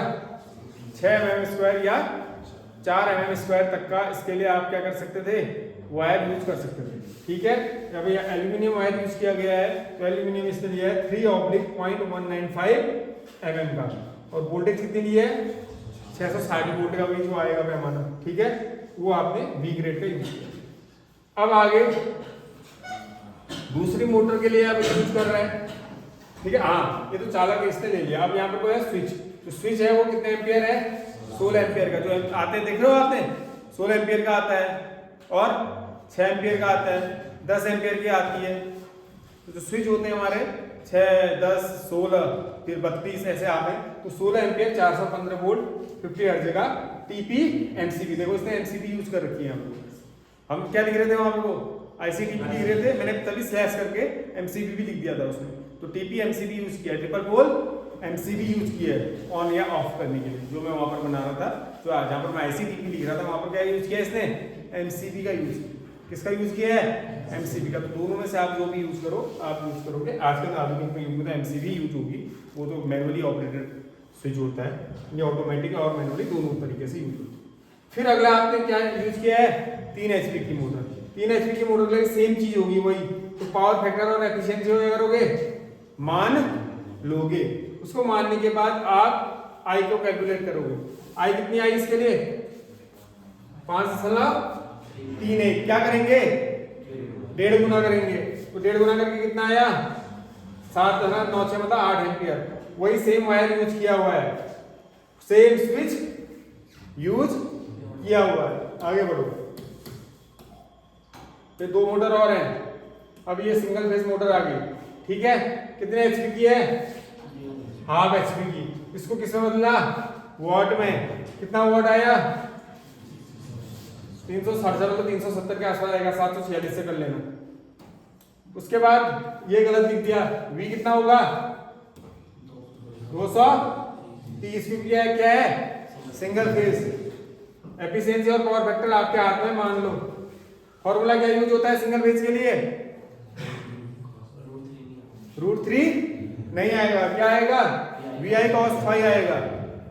6 mm स्क्वायर या 4 mm स्क्वायर तक का इसके लिए आप क्या कर सकते थे? वायर यूज कर सकते थे, ठीक है। अब ये एल्यूमिनियम वायर यूज किया गया है, तो एल्यूमिनियम इसने लिया है 3/0.195 mm का, और वोल्टेज कितनी ली है? 660 वोल्ट का भी जो आएगा पैमाना, ठीक है, वो आपने वी ग्रेड का यूज किया। अब आगे दूसरी मोटर के लिए आप यूज कर रहे हैं, ठीक है। हाँ, ये तो चालक इसने ले लिया। अब यहाँ पर कोई है स्विच, तो स्विच है वो कितने एम्पियर है? 16 एम्पियर का। जो आते हैं देख रहे हो आपने, 16 एम्पियर का आता है और 6 एम्पियर का आता है, 10 एम्पियर की आती है। तो जो स्विच होते हैं हमारे 6, 10, 16 फिर 32 ऐसे आते हैं। तो 16 एम्पियर 415 वोल्ट 50 हर्ट्ज का टीपी एमसीबी। देखो इसने एमसीबी यूज कर रखी है हम क्या लिख रहे थे वहां पे? वो आईसीटीपी लिख रहे थे, मैंने तभी स्लैश करके एमसीबी भी लिख दिया था उसमें। तो टीपी एमसीबी यूज किया, ट्रिपल पोल एमसीबी यूज किया है ऑन या ऑफ करने के लिए, जो मैं वहां पर बना रहा था। तो जहां पर मैं आईसीटीपी लिख रहा था वहां पर क्या यूज किया इसने? एमसीबी का यूज किया। किसका यूज किया है? एमसीबी का। तो दोनों में से आप जो भी यूज करो आप यूज करोगे। आजकल आधुनिक युग में तो एमसीबी यूज होगी, वो तो मैनुअली ऑपरेटेड स्विच होता है, ये ऑटोमेटिक और मैनुअली दोनों तरीके से यूज होता है। फिर अगला आपने क्या यूज किया है? 3 HP की मोटर। 3 HP की मोटर के लिए सेम चीज होगी वही, तो पावर फैक्टर और एफिशिएंसी हो करोगे, मान लोगे। उसको मानने के बाद आप आई को कैलकुलेट करोगे। आई कितनी आई इसके लिए? 5.31। क्या करेंगे? 1.5 गुना करेंगे। तो 1.5 गुना करके कितना आया? 7.96 मतलब 8 एम्पियर। वही सेम वायर यूज किया हुआ है, सेम स्विच यूज किया हुआ है। आगे बढ़ो। ये 2 मोटर और हैं। अब ये सिंगल फेज मोटर आ गई, ठीक है। कितने एचपी की है? हाफ एचपी की। इसको किसमें बदला? वॉट में। कितना वॉट आया? 367 तो 370 के आसपास आएगा, 746 से कर लेना। उसके बाद ये गलत लिख दिया, वी कितना होगा? 230। क्या है? Single phase. एफिशिएंसी और पावर फैक्टर आपके हाथ में, मान लो। फॉर्मूला क्या यूज होता है सिंगल फेज के लिए? √3 नहीं आएगा, क्या आएगा? VI cos phi आएगा।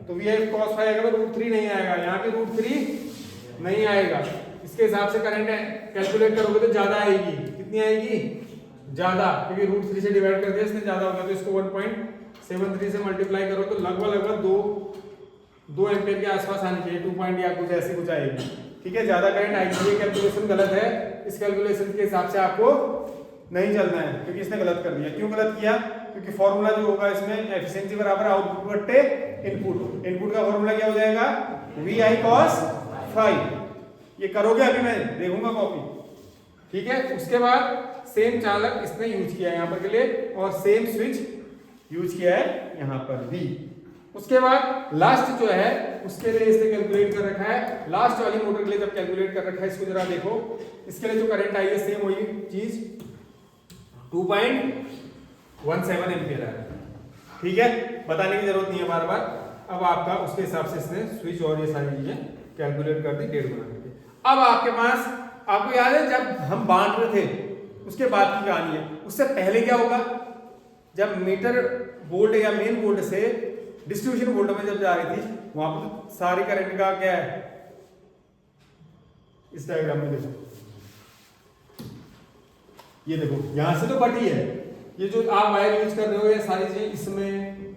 तो VI cos phi आएगा तो √3 नहीं आएगा, यहाँ पे √3 नहीं आएगा। इसके हिसाब से करंट कैलकुलेट करोगे तो ज्यादा आएगी। कितनी आएगी? ज्यादा, क्योंकि √3 से डिवाइड कर दिया इसने, ज्यादा होगा। तो इसको 1.73 से मल्टीप्लाई करो तो लगभग 2 एम्पियर के आसपास आनी चाहिए, 2 पॉइंट या कुछ ऐसे कुछ आएगी, ठीक है। ज्यादा करंट आएगी। ये कैलकुलेशन गलत है, इस कैलकुलेशन के हिसाब से आपको नहीं चलना है, क्योंकि इसने गलत कर दिया। क्यों गलत किया? क्योंकि फॉर्मूला जो होगा इसमें एफिशिएंसी बराबर आउटपुट बट्टे इनपुट। इनपुट का फॉर्मूला क्या हो जाएगा? VI cos 5। ये करोगे अभी, मैं देखूंगा कॉपी, ठीक है। उसके बाद सेम चालक इसने यूज किया है यहाँ पर के लिए, और सेम स्विच यूज किया है यहाँ पर भी। उसके बाद लास्ट जो है उसके लिए इसने कैलकुलेट कर रखा है, लास्ट वाली मोटर के लिए जब कैलकुलेट कर रखा है, इसको जरा देखो। इसके लिए जो करंट आई है सेम वही चीज 2.17 एम्पियर है, ठीक है, बताने की जरूरत नहीं है बार बार। अब आपका उसके हिसाब से इसने स्विच और ये सारी चीजें कैलकुलेट कर दी 1.5 गुना करके। अब आपके पास, आपको याद है जब हम बांट रहे थे उसके बाद की कहानी है। उससे पहले क्या होगा, जब मीटर बोर्ड या मेन बोर्ड से डिस्ट्रीब्यूशन बोर्ड में जब जा रही थी, वहां पर सारे करंट का क्या है, इस डायग्राम में देखो, ये देखो यहां से तो बटी है, ये जो आप वायर यूज कर रहे हो ये सारी चीजें इसमें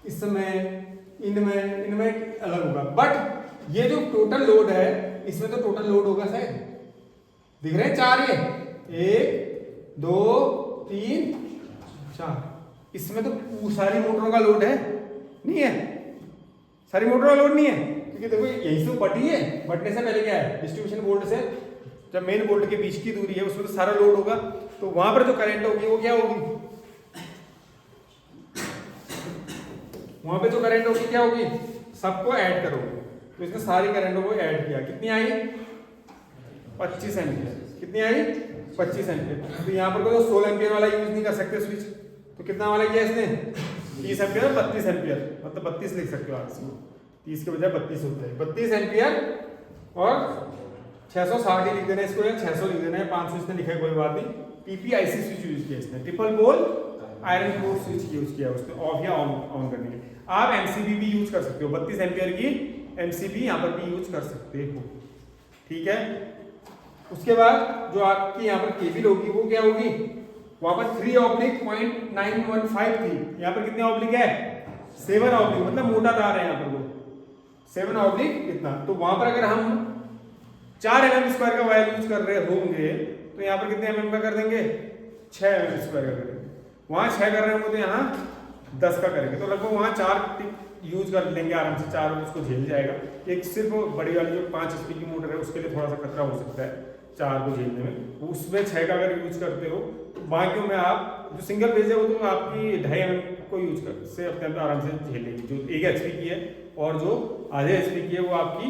इसमें इनमें अलग होगा, बट ये जो टोटल लोड है इसमें तो टोटल लोड होगा शायद, दिख रहे हैं 4, ये 1 2 3 4, इसमें तो सारी मोटरों का लोड है नहीं है, सारी मोटरों का लोड नहीं है, क्योंकि देखो यही से बटी है, बटने से पहले क्या है, डिस्ट्रीब्यूशन बोर्ड से जब मेन बोर्ड के बीच की दूरी है उसमें तो सारा लोड होगा, तो वहां पर जो करंट होगी वो क्या होगी, वहां पे जो करंट होगी क्या होगी, सबको ऐड करोगे, तो इसने सारी करंटों को ऐड किया, कितनी आई 25 एम्पियर, कितनी आई 25 एम्पियर। तो यहाँ पर कोई 16 एम्पियर वाला यूज नहीं कर सकते स्विच, तो कितना वाला किया इसने 30 एम्पियर, 32 एम्पियर, मतलब 32 लिख सकते हो आप इसको, 30 के बजाय 32 होता है, 32 एम्पियर और 660 लिख देना इसको, या 600 लिख देना है, 500 इसने लिखा है कोई बात नहीं। पीपीआईसी स्विच यूज किया इसने, triple pole iron core switch use किया उसने ऑफ या ऑन करने के लिए। आप एमसीबी भी यूज कर सकते हो, 32 एम्पियर की एमसीबी यहाँ पर भी यूज कर सकते हो, ठीक है। उसके बाद जो आपकी यहाँ पर केबल होगी वो क्या होगी, वहां पर 3/0.915 थी, यहाँ पर कितने ऑब्लिक है 7 ऑब्लिक, मतलब मोटा तार है यहाँ पर वो 7 ऑब्लिक इतना। तो वहां पर अगर हम 4 mm² का वायर यूज कर रहे होंगे तो यहाँ पर कितने mm का कर देंगे, 6 mm² का करेंगे, वहां 6 कर रहे होंगे तो यहाँ 10 का करेंगे, तो लगभग वहां 4 यूज कर लेंगे आराम से, 4 उसको झेल जाएगा। एक सिर्फ बड़ी वाली जो 5 HP की मोटर है उसके लिए थोड़ा सा खतरा हो सकता है 4 को झेलने में, उसमें 6 का अगर यूज करते हो तो बाकियों में आप जो सिंगल फेज है वो तो आपकी 2.5 mm को यूज कर से अपने आराम से झेल लेगी, जो 1 HP की है, और जो आधे HP की है वो आपकी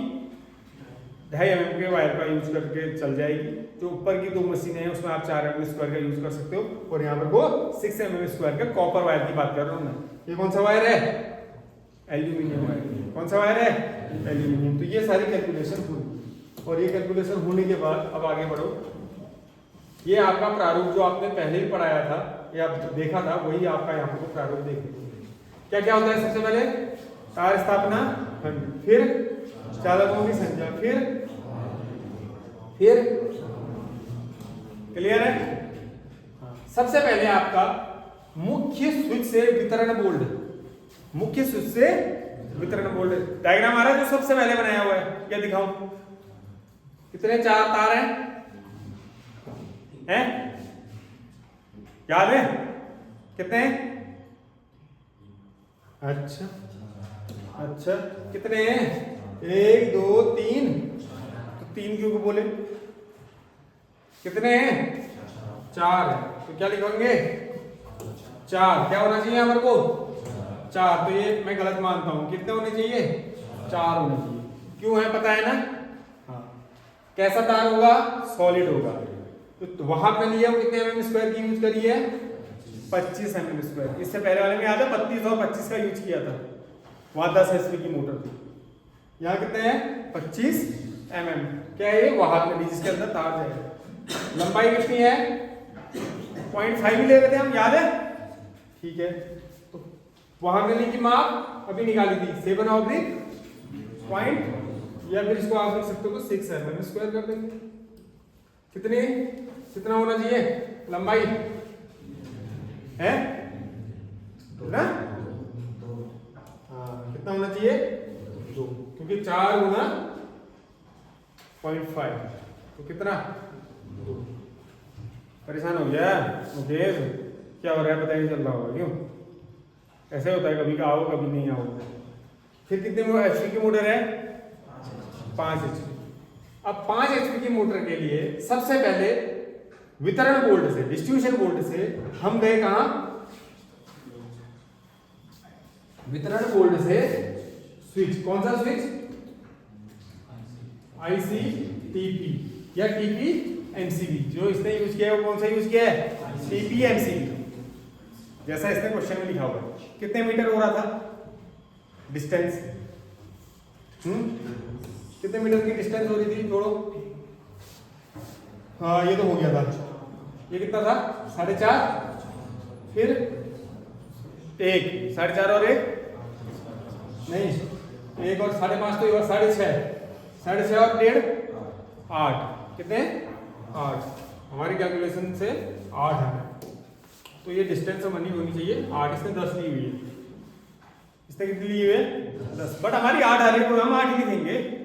2.5 mm के वायर का यूज करके चल जाएगी। जो ऊपर की 2 मशीनें हैं उसमें आप 4 mm² का यूज कर सकते हो, और यहाँ पर वो 6 mm² का कॉपर वायर की बात कर रहा हूँ मैं। ये कौन सा वायर है, एल्यूमिनियम वायर, कौन सा वायर है, एल्यूमिनियम। तो ये सारी कैलकुलेशन हुई, और ये कैलकुलेशन होने के बाद अब आगे बढ़ो, ये आपका प्रारूप जो आपने पहले ही पढ़ाया था या देखा था वही आपका यहाँ पर प्रारूप देखो। क्या क्या होता है, सबसे पहले तार स्थापना, फिर चालकों की संख्या, फिर क्लियर है। सबसे पहले आपका मुख्य स्विच से वितरण बोल्ट, मुख्य स्विच से वितरण बोल्ट डायग्राम आ रहा है जो सबसे पहले बनाया हुआ है, क्या दिखाऊं, कितने 4 तार हैं, याद है कितने, अच्छा कितने हैं, 1 2 3, तो 3 क्यों बोले, कितने हैं 4 है, तो क्या लिखेंगे 4, क्या होना चाहिए हमारे को 4, तो ये मैं गलत मानता हूं, कितने होने चाहिए 4 होने चाहिए, क्यों है पता है ना, हाँ कैसा तार होगा, सॉलिड होगा, तो वहां पे लिया कितने mm² की यूज करी है 25 mm², इससे पहले वाले में याद है 32 और 25 का यूज किया था, वहां 10 HP की मोटर थी, यहाँ कितने हैं 25 mm, क्या है ये वाहक नली जिसके अंदर तार जाएगा, लंबाई कितनी है 0.5 ही ले रहे थे हम, याद है, ठीक है। तो वाहक नली की माप अभी निकाली थी 7 पॉइंट, या फिर इसको आप लिख सकते हो 6 mm² कर देंगे, कितना होना चाहिए लंबाई है ना, हाँ कितना होना चाहिए 2, क्योंकि 4 गुना 0.5 तो कितना 2। परेशान हो गया मुकेश, क्या हो रहा है पता नहीं चल रहा होगा, क्यों ऐसे होता है, कभी का आओ कभी नहीं आओ। फिर कितने HP की मोटर है 5 HP, अब 5 HP की मोटर के लिए सबसे पहले वितरण बोर्ड से, डिस्ट्रीब्यूशन बोर्ड से हम गए कहां? वितरण बोर्ड से स्विच, कौन सा स्विच? ICTP या TPMCB। जो इसने यूज किया है वो कौन सा यूज किया है? TPMCB, जैसा इसने क्वेश्चन में लिखा हुआ है। कितने मीटर हो रहा था डिस्टेंस? कितने मीटर की डिस्टेंस हो रही थी? जोड़ो। हाँ, ये तो हो गया था। ये कितना था? 4.5, फिर 1, 4.5 और 1 नहीं, 1 और 5.5 तो 6.5, 6.5 और 1.5 8, कितने? 8। हमारी कैलकुलेशन से 8 है, तो ये डिस्टेंस बनी होनी चाहिए 8। इसने 10 ली हुई है। इसने कितनी ली हुई है? 10। बट हमारी 8 आ रही है, तो हम 8 ही लिखेंगे।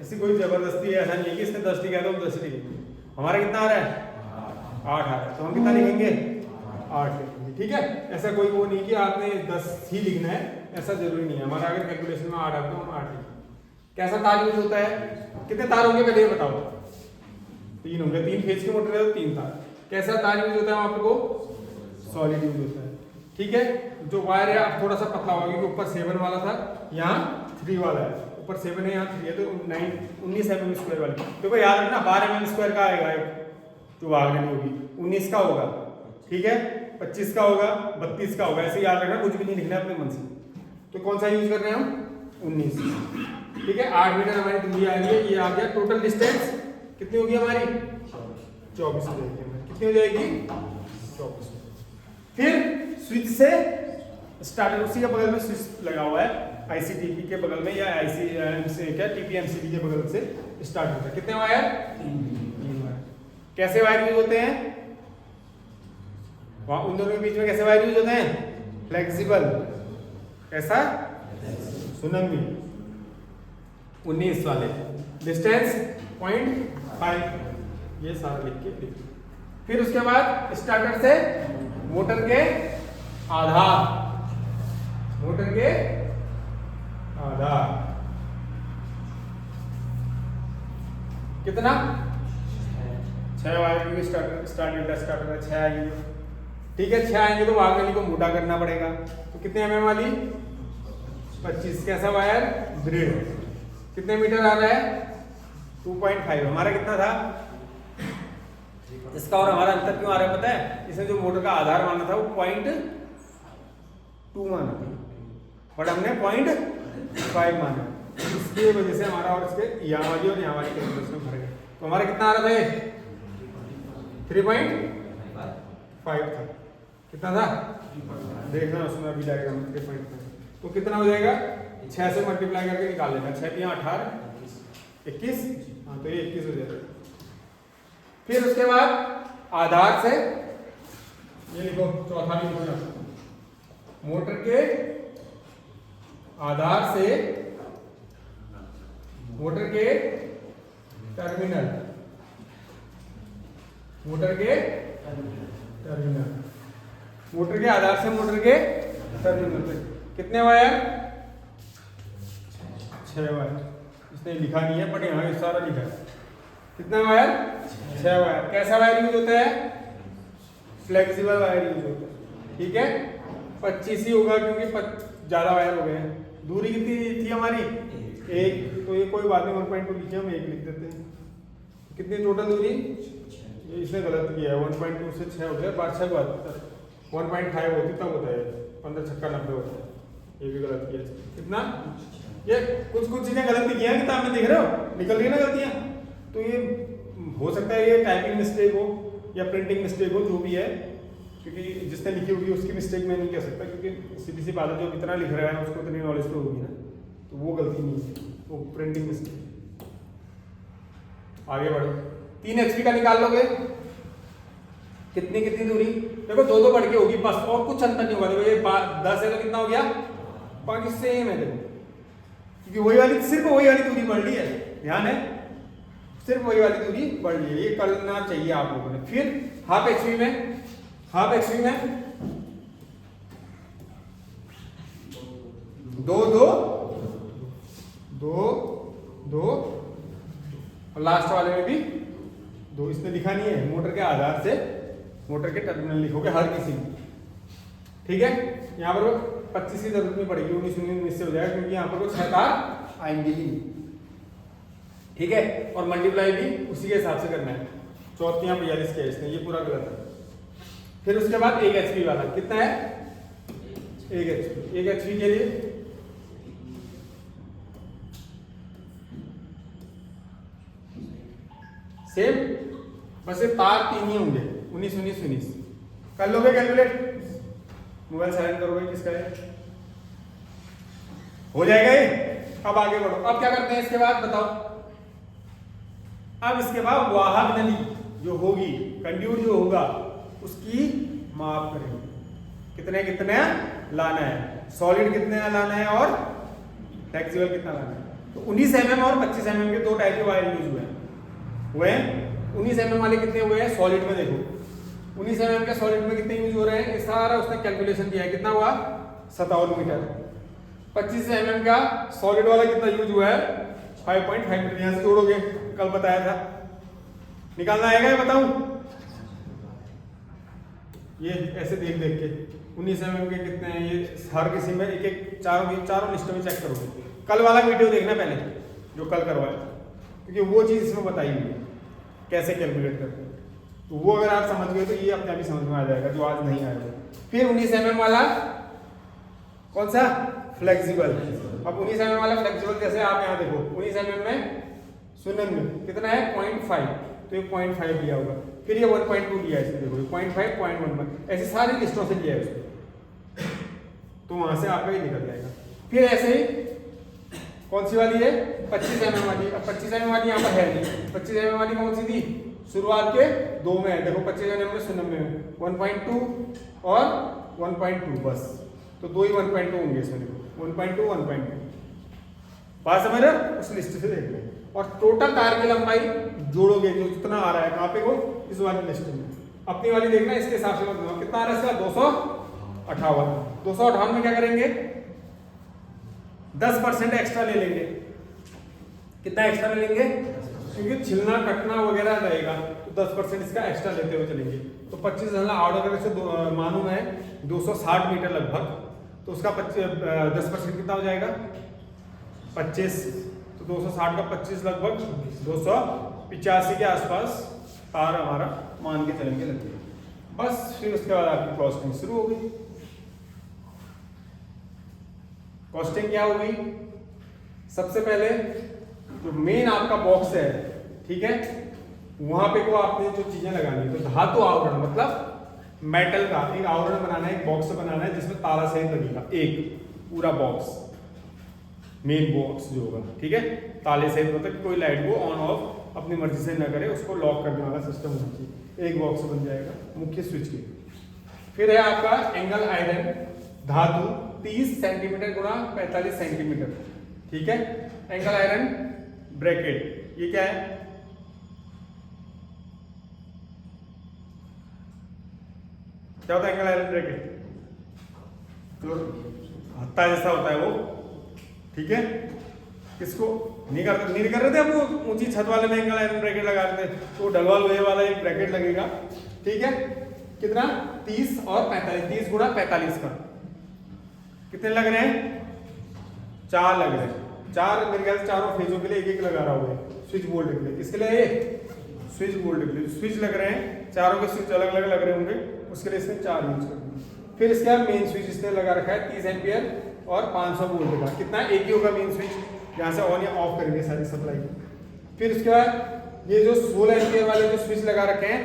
ऐसी कोई जबरदस्ती ऐसा नहीं है कि इसने 10 लिखा तो हम 10 लिखेंगे। हमारा कितना आ रहा है? 8 आ रहा है, तो हम कितना लिखेंगे? 8 लिखेंगे। ठीक है, ऐसा कोई वो नहीं कि आपने 10 ही लिखना है, ऐसा जरूरी नहीं है। हमारा अगर कैलकुलेशन में 8 आता है तो हम 8 लिखेंगे। कैसा तार यूज होता है? कितने तार होंगे पहले ये बताओ? 3 होंगे। 3 फेज की मोटर है तो 3 तार। कैसा तार यूज होता है आपको? सॉलिड यूज होता है। ठीक है, जो वायर है आप थोड़ा सा पतला होगा क्योंकि ऊपर 7 वाला था, यहाँ 3 वाला है। ऊपर 7 है, यहाँ 3 है, तो 19 mm² वाली। देखो याद रखना 12 mm² का आएगा जो वायर होगी, 19 का होगा। ठीक है, 25 का होगा, 32 का होगा, ऐसे याद रखना, कुछ भी नहीं लिखना अपने मन से। तो कौन सा यूज कर रहे हैं हम? 19। ठीक है, 8 मीटर हमारी दूरी आ रही है। ये आ गया। टोटल डिस्टेंस कितनी होगी हमारी? 24 हो जाएगी। कितनी हो जाएगी? 24। फिर स्विच से स्टार्टर, उसी के बगल में स्विच लगा हुआ है, ICTP के बगल में या TPMCB के बगल से स्टार्ट होता है। कितने वायर? 3 वायर। कैसे वायर यूज होते हैं? वहां उन दोनों के बीच में कैसे वायर यूज होते हैं? फ्लेक्सिबल। कैसा? सुनंगी। 19 वाले। डिस्टेंस 0.5, ये सारा लिख के। फिर उसके बाद स्टार्टर से मोटर के आधार, मोटर के आधार कितना? 6 वायर की स्टार्टर है, 6 आएंगे। ठीक है, 6 आएंगे तो वायर नली को मोटा करना पड़ेगा। तो कितने mm वाली? 25। कैसा वायर? ब्रेड। कितने मीटर आ रहा है? 2.5। हमारा कितना था? इसका और हमारा अंतर क्यों आ रहा है पता है? इसने जो मोटर का आधार माना था वो 0.2 माना था, बट हमने 0.5 माना। इसकी वजह से हमारा और इसके यहाँ वाली और यहाँ वाली कैलकुलेशन में फर्क है। तो हमारा कितना आ रहा था? 3.5 था। कितना था? देखना उसमें अभी डायग्राम 3.5। तो कितना हो जाएगा? 6 से मल्टीप्लाई करके निकाल लेना। 6 × 18 21। हाँ, तो ये 21 हो जाएगा। फिर उसके बाद आधार से ये लिखो, चौथा लिखो ना, मोटर के आधार से मोटर के टर्मिनल, मोटर के टर्मिनल, मोटर के आधार से मोटर के टर्मिनल पे कितने वायर? 6 वायर। इसने लिखा नहीं है बट यहाँ सारा लिखा है। कितना वायर? 6 वायर। कैसा वायर यूज होता है? फ्लेक्सिबल वायर यूज होता है। ठीक है, 25 ही होगा क्योंकि ज्यादा वायर हो गए हैं। दूरी कितनी थी हमारी? 1, तो ये कोई बात नहीं, 1.2 लिखे, हम 1 लिख देते हैं। कितनी टोटल दूरी? ये इसने गलत किया है, 1.2 से 6 हो गया, 5 6 1.5 होती तब होता है, 15 6 90 होता है। ये भी गलत किया। कितना? ये कुछ चीजें गलत किया है, किताब में देख रहे हो, निकल रही है ना गलतियां। तो ये हो सकता है ये टाइपिंग मिस्टेक हो या प्रिंटिंग मिस्टेक हो, जो भी है, क्योंकि जिसने लिखी होगी उसकी मिस्टेक मैं नहीं कह सकता, क्योंकि सीधी सी बात है, जो इतना लिख रहा है उसको इतनी नॉलेज तो होगी ना, तो वो गलती नहीं है, वो प्रिंटिंग मिस्टेक। आगे बढ़ो। 3 HP का निकाल लोगे, कितनी दूरी? देखो 2 बढ़ के होगी बस, और कुछ अंतर नहीं होगा। देखो ये 10 है तो कितना हो गया? 5 सेम है। देखो क्योंकि वही वाली, सिर्फ वही वाली दूरी बढ़ रही है, ध्यान है, सिर्फ वही वाली दूरी बढ़ रही है। ये करना चाहिए आप लोगों ने। फिर हाफ HP में 2 2 2 2, और लास्ट वाले में भी 2। इसमें लिखा नहीं है, मोटर के आधार से मोटर के टर्मिनल लिखोगे हर किसी में, ठीक है। यहाँ पर 25 की जरूरत नहीं पड़ेगी, 19 से हो जाएगा, क्योंकि यहाँ पर वो 6 तार आएंगे ही, ठीक है। और मल्टीप्लाई भी उसी के हिसाब से करना है, 34 42 के इसमें, ये पूरा गलत है। फिर उसके बाद 1 HP वाला कितना है, 1 HP। 1 HP के लिए सेम, बस ये तार 3 ही होंगे, 19 19 19। कर लोगे कैलकुलेट, मोबाइल साइलेंट करोगे, किसका है, हो जाएगा ये। अब आगे बढ़ो, अब क्या करते हैं इसके बाद बताओ। अब इसके बाद वाहक नली जो होगी, कंड्यूट जो होगा, उसकी माप करेंगे, कितने कितने लाना है, सॉलिड कितने लाना है और फ्लेक्सिबल कितना लाना है। तो 19 mm और 25 mm के 2 टाइप के वायर यूज हुए हैं। 19 mm वाले कितने हुए हैं सॉलिड में, देखो 19 mm के सॉलिड में कितने यूज हो रहे हैं, सारा उसने कैलकुलेशन किया है, कितना हुआ 57 मीटर। 25 mm का सॉलिड वाला कितना यूज हुआ है 5.5 मीटर। यहां से जोड़ोगे, कल बताया था, निकालना आएगा, ये बताऊं, ये ऐसे देख देख के 19 mm के कितने हैं, ये हर किसी में एक एक चारों लिस्ट में चेक करोगे। कल वाला वीडियो देखना पहले जो कल करवाया था, क्योंकि वो चीज इसमें बताई हुई है कैसे कैलकुलेट करते हैं, तो वो अगर आप समझ गए तो ये अपने आप ही समझ में आ जाएगा, जो आज नहीं आएगा। फिर 19 mm वाला कौन सा, फ्लेक्सिबल। अब 19 mm वाला फ्लेक्सिबल, जैसे आप यहाँ देखो 19 mm में 0 में कितना है 0.5, तो ये 0.5 लिया होगा। फिर ये 1.2 लिया है, इसमें देखो 0.5 0.1, ऐसी सारी लिस्टों से लिया है उसको, तो वहां से आपका ये निकल जाएगा। फिर ऐसे ही कौन सी वाली है 25 mm वाली। अब 25 mm वाली यहाँ पर है नहीं, 25 mm वाली कौन सी थी, शुरुआत के 2 में है, देखो 25 mm में 0 में 1.2 और 1.2, बस तो 2 ही 1.2 होंगे इसमें, देखो 1.2 1.2, बात समझ रहे हो, उस लिस्ट से देख लें। और टोटल तार की लंबाई जोड़ोगे, जो जितना आ रहा है कहाँ पे, वो इस वाली लिस्ट में, अपनी वाली देखना, इसके हिसाब से मत, कितना आ रहा है इसका 258। 258 में क्या करेंगे 10% एक्स्ट्रा ले लेंगे। कितना एक्स्ट्रा ले लेंगे, क्योंकि छिलना कटना वगैरह रहेगा, तो 10% इसका एक्स्ट्रा लेते हुए चलेंगे। तो 25 ऑर्डर करने से मालूम है 260 मीटर लगभग, तो उसका 10% कितना हो जाएगा 25, तो 260 का 25 लगभग 285 के आसपास तार हमारा मान के चलेंगे लगेगा। बस फिर उसके बाद आपकी कॉस्टिंग शुरू हो गई। कॉस्टिंग क्या होगी, सबसे पहले जो मेन आपका बॉक्स है, ठीक है, वहां पे को आपने जो चीजें लगानी है, तो धातु आवरण मतलब मेटल का एक आवरण बनाना है, एक बॉक्स बनाना है जिसमें ताला सहित लगेगा, एक पूरा बॉक्स, मेन बॉक्स जो होगा, ठीक है, ताले सहित, मतलब कोई लाइट को ऑन ऑफ अपनी मर्जी से न करे, उसको लॉक करने वाला सिस्टम होना चाहिए, एक बॉक्स बन जाएगा मुख्य स्विच के। फिर है आपका एंगल आयरन धातु 30 सेंटीमीटर गुणा 45 सेंटीमीटर, ठीक है, एंगल आयरन ब्रैकेट, ये क्या है, क्या होता है एंगल आयरन ब्रैकेट, तो हत्था जैसा होता है वो, ठीक है, किसको नहीं कर रहे थे हम, वो ऊंची छत वाले में एंगल आयरन ब्रैकेट लगा रहे थे, तो डलवा लोहे वाला एक ब्रैकेट लगेगा, ठीक है, कितना 30 और 45, 30 गुणा 45 का कितने लग रहे हैं 4 लग रहे हैं, 4 मेरे ख्याल से चारों फेजों के लिए एक लगा रहा हुआ है, स्विच बोर्ड के लिए, किसके लिए, स्विच बोर्ड के लिए स्विच लग रहे हैं, चारों के स्विच अलग अलग लग रहे होंगे, उसके लिए इसने 4 यूज कर दिए। फिर इसके बाद मेन स्विच इसने लगा रखा है 30 एम्पियर और 500 वोल्ट का, कितना एक ही होगा मेन स्विच, यहाँ से ऑन या ऑफ करेंगे सारी सप्लाई। फिर उसके बाद ये जो 16 एम्पियर वाले जो स्विच लगा रखे हैं,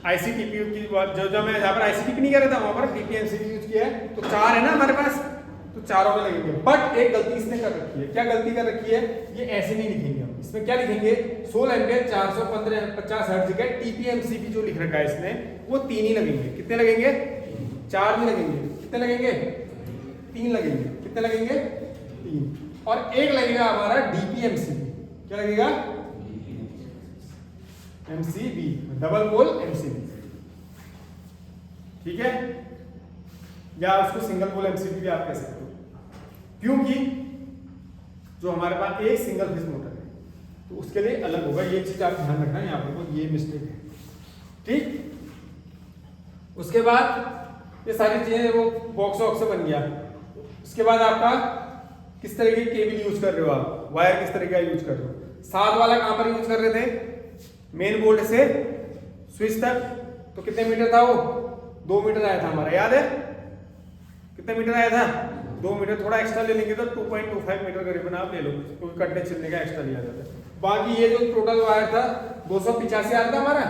आईसीटीपी की बात, जो मैं यहाँ पर आईसीटीपी नहीं कर रहा था, वहां पर डीपीएमसीपी यूज किया है, तो 4 है ना हमारे पास, तो चारों में लगेंगे। बट एक गलती इसने कर रखी है, क्या गलती कर रखी है, ये ऐसे नहीं लिखेंगे हम, इसमें क्या लिखेंगे 16 एम्पियर 450 हर्ट्ज का टीपीएमसीपी जो लिख रखा है इसने, वो 3 ही लगेंगे। कितने लगेंगे 4 नहीं लगेंगे, कितने लगेंगे 3 लगेंगे, कितने लगेंगे 3, और एक लगेगा हमारा डीपीएमसीबी, क्या लगेगा एमसीबी, डबल पोल एमसीबी, ठीक है, या उसको सिंगल पोल एमसीबी भी आप कह सकते हो, क्योंकि जो हमारे पास एक सिंगल फेज मोटर है, तो उसके लिए अलग होगा। ये चीज आप ध्यान रखना, यहाँ पर कोई ये मिस्टेक है, ठीक। उसके बाद ये सारी चीजें वो बॉक्स वॉक्स से बन गया। उसके बाद आपका किस तरह की केबल यूज कर रहे हो, आप वायर किस तरह का यूज कर रहे हो। 7 वाला कहां पर यूज कर रहे थे, मेन बोर्ड से स्विच तक, तो कितने मीटर था वो, 2 मीटर आया था हमारा, याद है कितने मीटर आया था, 2 मीटर। थोड़ा एक्स्ट्रा ले लेंगे तो 2.25 मीटर करीबन आप ले लो, क्योंकि कटने छिलने का एक्स्ट्रा लिया जाता है। बाकी ये जो टोटल वायर था 285 आ रहा था हमारा,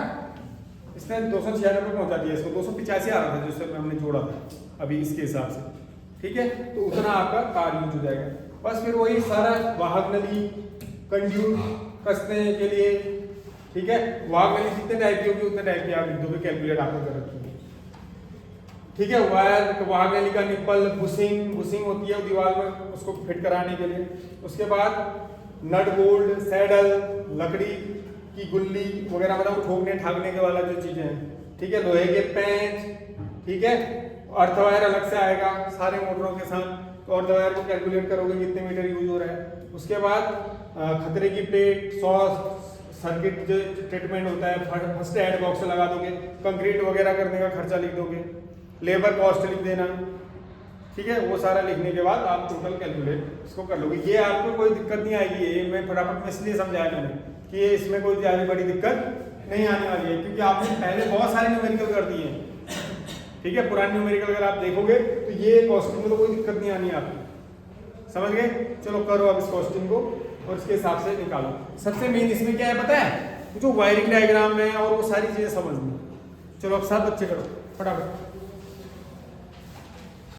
इसने 296 पे पहुंचा दिया इसको, 285 आ रहा था जिससे हमने जोड़ा था अभी इसके हिसाब से, ठीक है। तो उतना आपका कार यूज हो जाएगा। बस फिर वही सारा वाहक नली कंड्यूट कसने के लिए, ठीक है। वाहक नली जितने टाइप की होगी उतने टाइप की आप लिख दोगे, कैलकुलेट आपने कर रखी है, ठीक है। वायर वाहक नली का निप्पल, बुशिंग होती है दीवार में उसको फिट कराने के लिए। उसके बाद नट बोल्ट, सैडल, लकड़ी की गुल्ली वगैरह, मतलब ठोकने ठाकने के वाला जो चीजें हैं, ठीक है। लोहे के पेंच, ठीक है। अर्थ वायर अलग से आएगा सारे मोटरों के साथ, तो अर्थ वायर को कैलकुलेट करोगे कितने मीटर यूज हो रहा है। उसके बाद खतरे की प्लेट, सर्किट जो ट्रीटमेंट होता है, फर्स्ट एड बॉक्स लगा दोगे, कंक्रीट वगैरह करने का खर्चा लिख दोगे, लेबर कॉस्ट लिख देना, ठीक है। वो सारा लिखने के बाद आप टोटल कैलकुलेट इसको कर लोगे। ये आपको कोई दिक्कत नहीं आएगी, ये मैं फटाफट में इसलिए समझाया मैंने कि इसमें कोई ज़्यादा बड़ी दिक्कत नहीं आने वाली है, क्योंकि आपने पहले बहुत सारे न्यूमेरिकल कर दिए हैं, ठीक है। पुराने न्यूमेरिकल अगर आप देखोगे तो ये कॉस्टिंग में तो कोई दिक्कत नहीं आनी आपको, समझ गए। चलो करो अब इस कॉस्टिंग को और इसके हिसाब से निकालो। सबसे मेन इसमें क्या है पता है, जो वायरिंग डायग्राम है और वो सारी चीजें समझनी। चलो अब सब बच्चे करो फटाफट।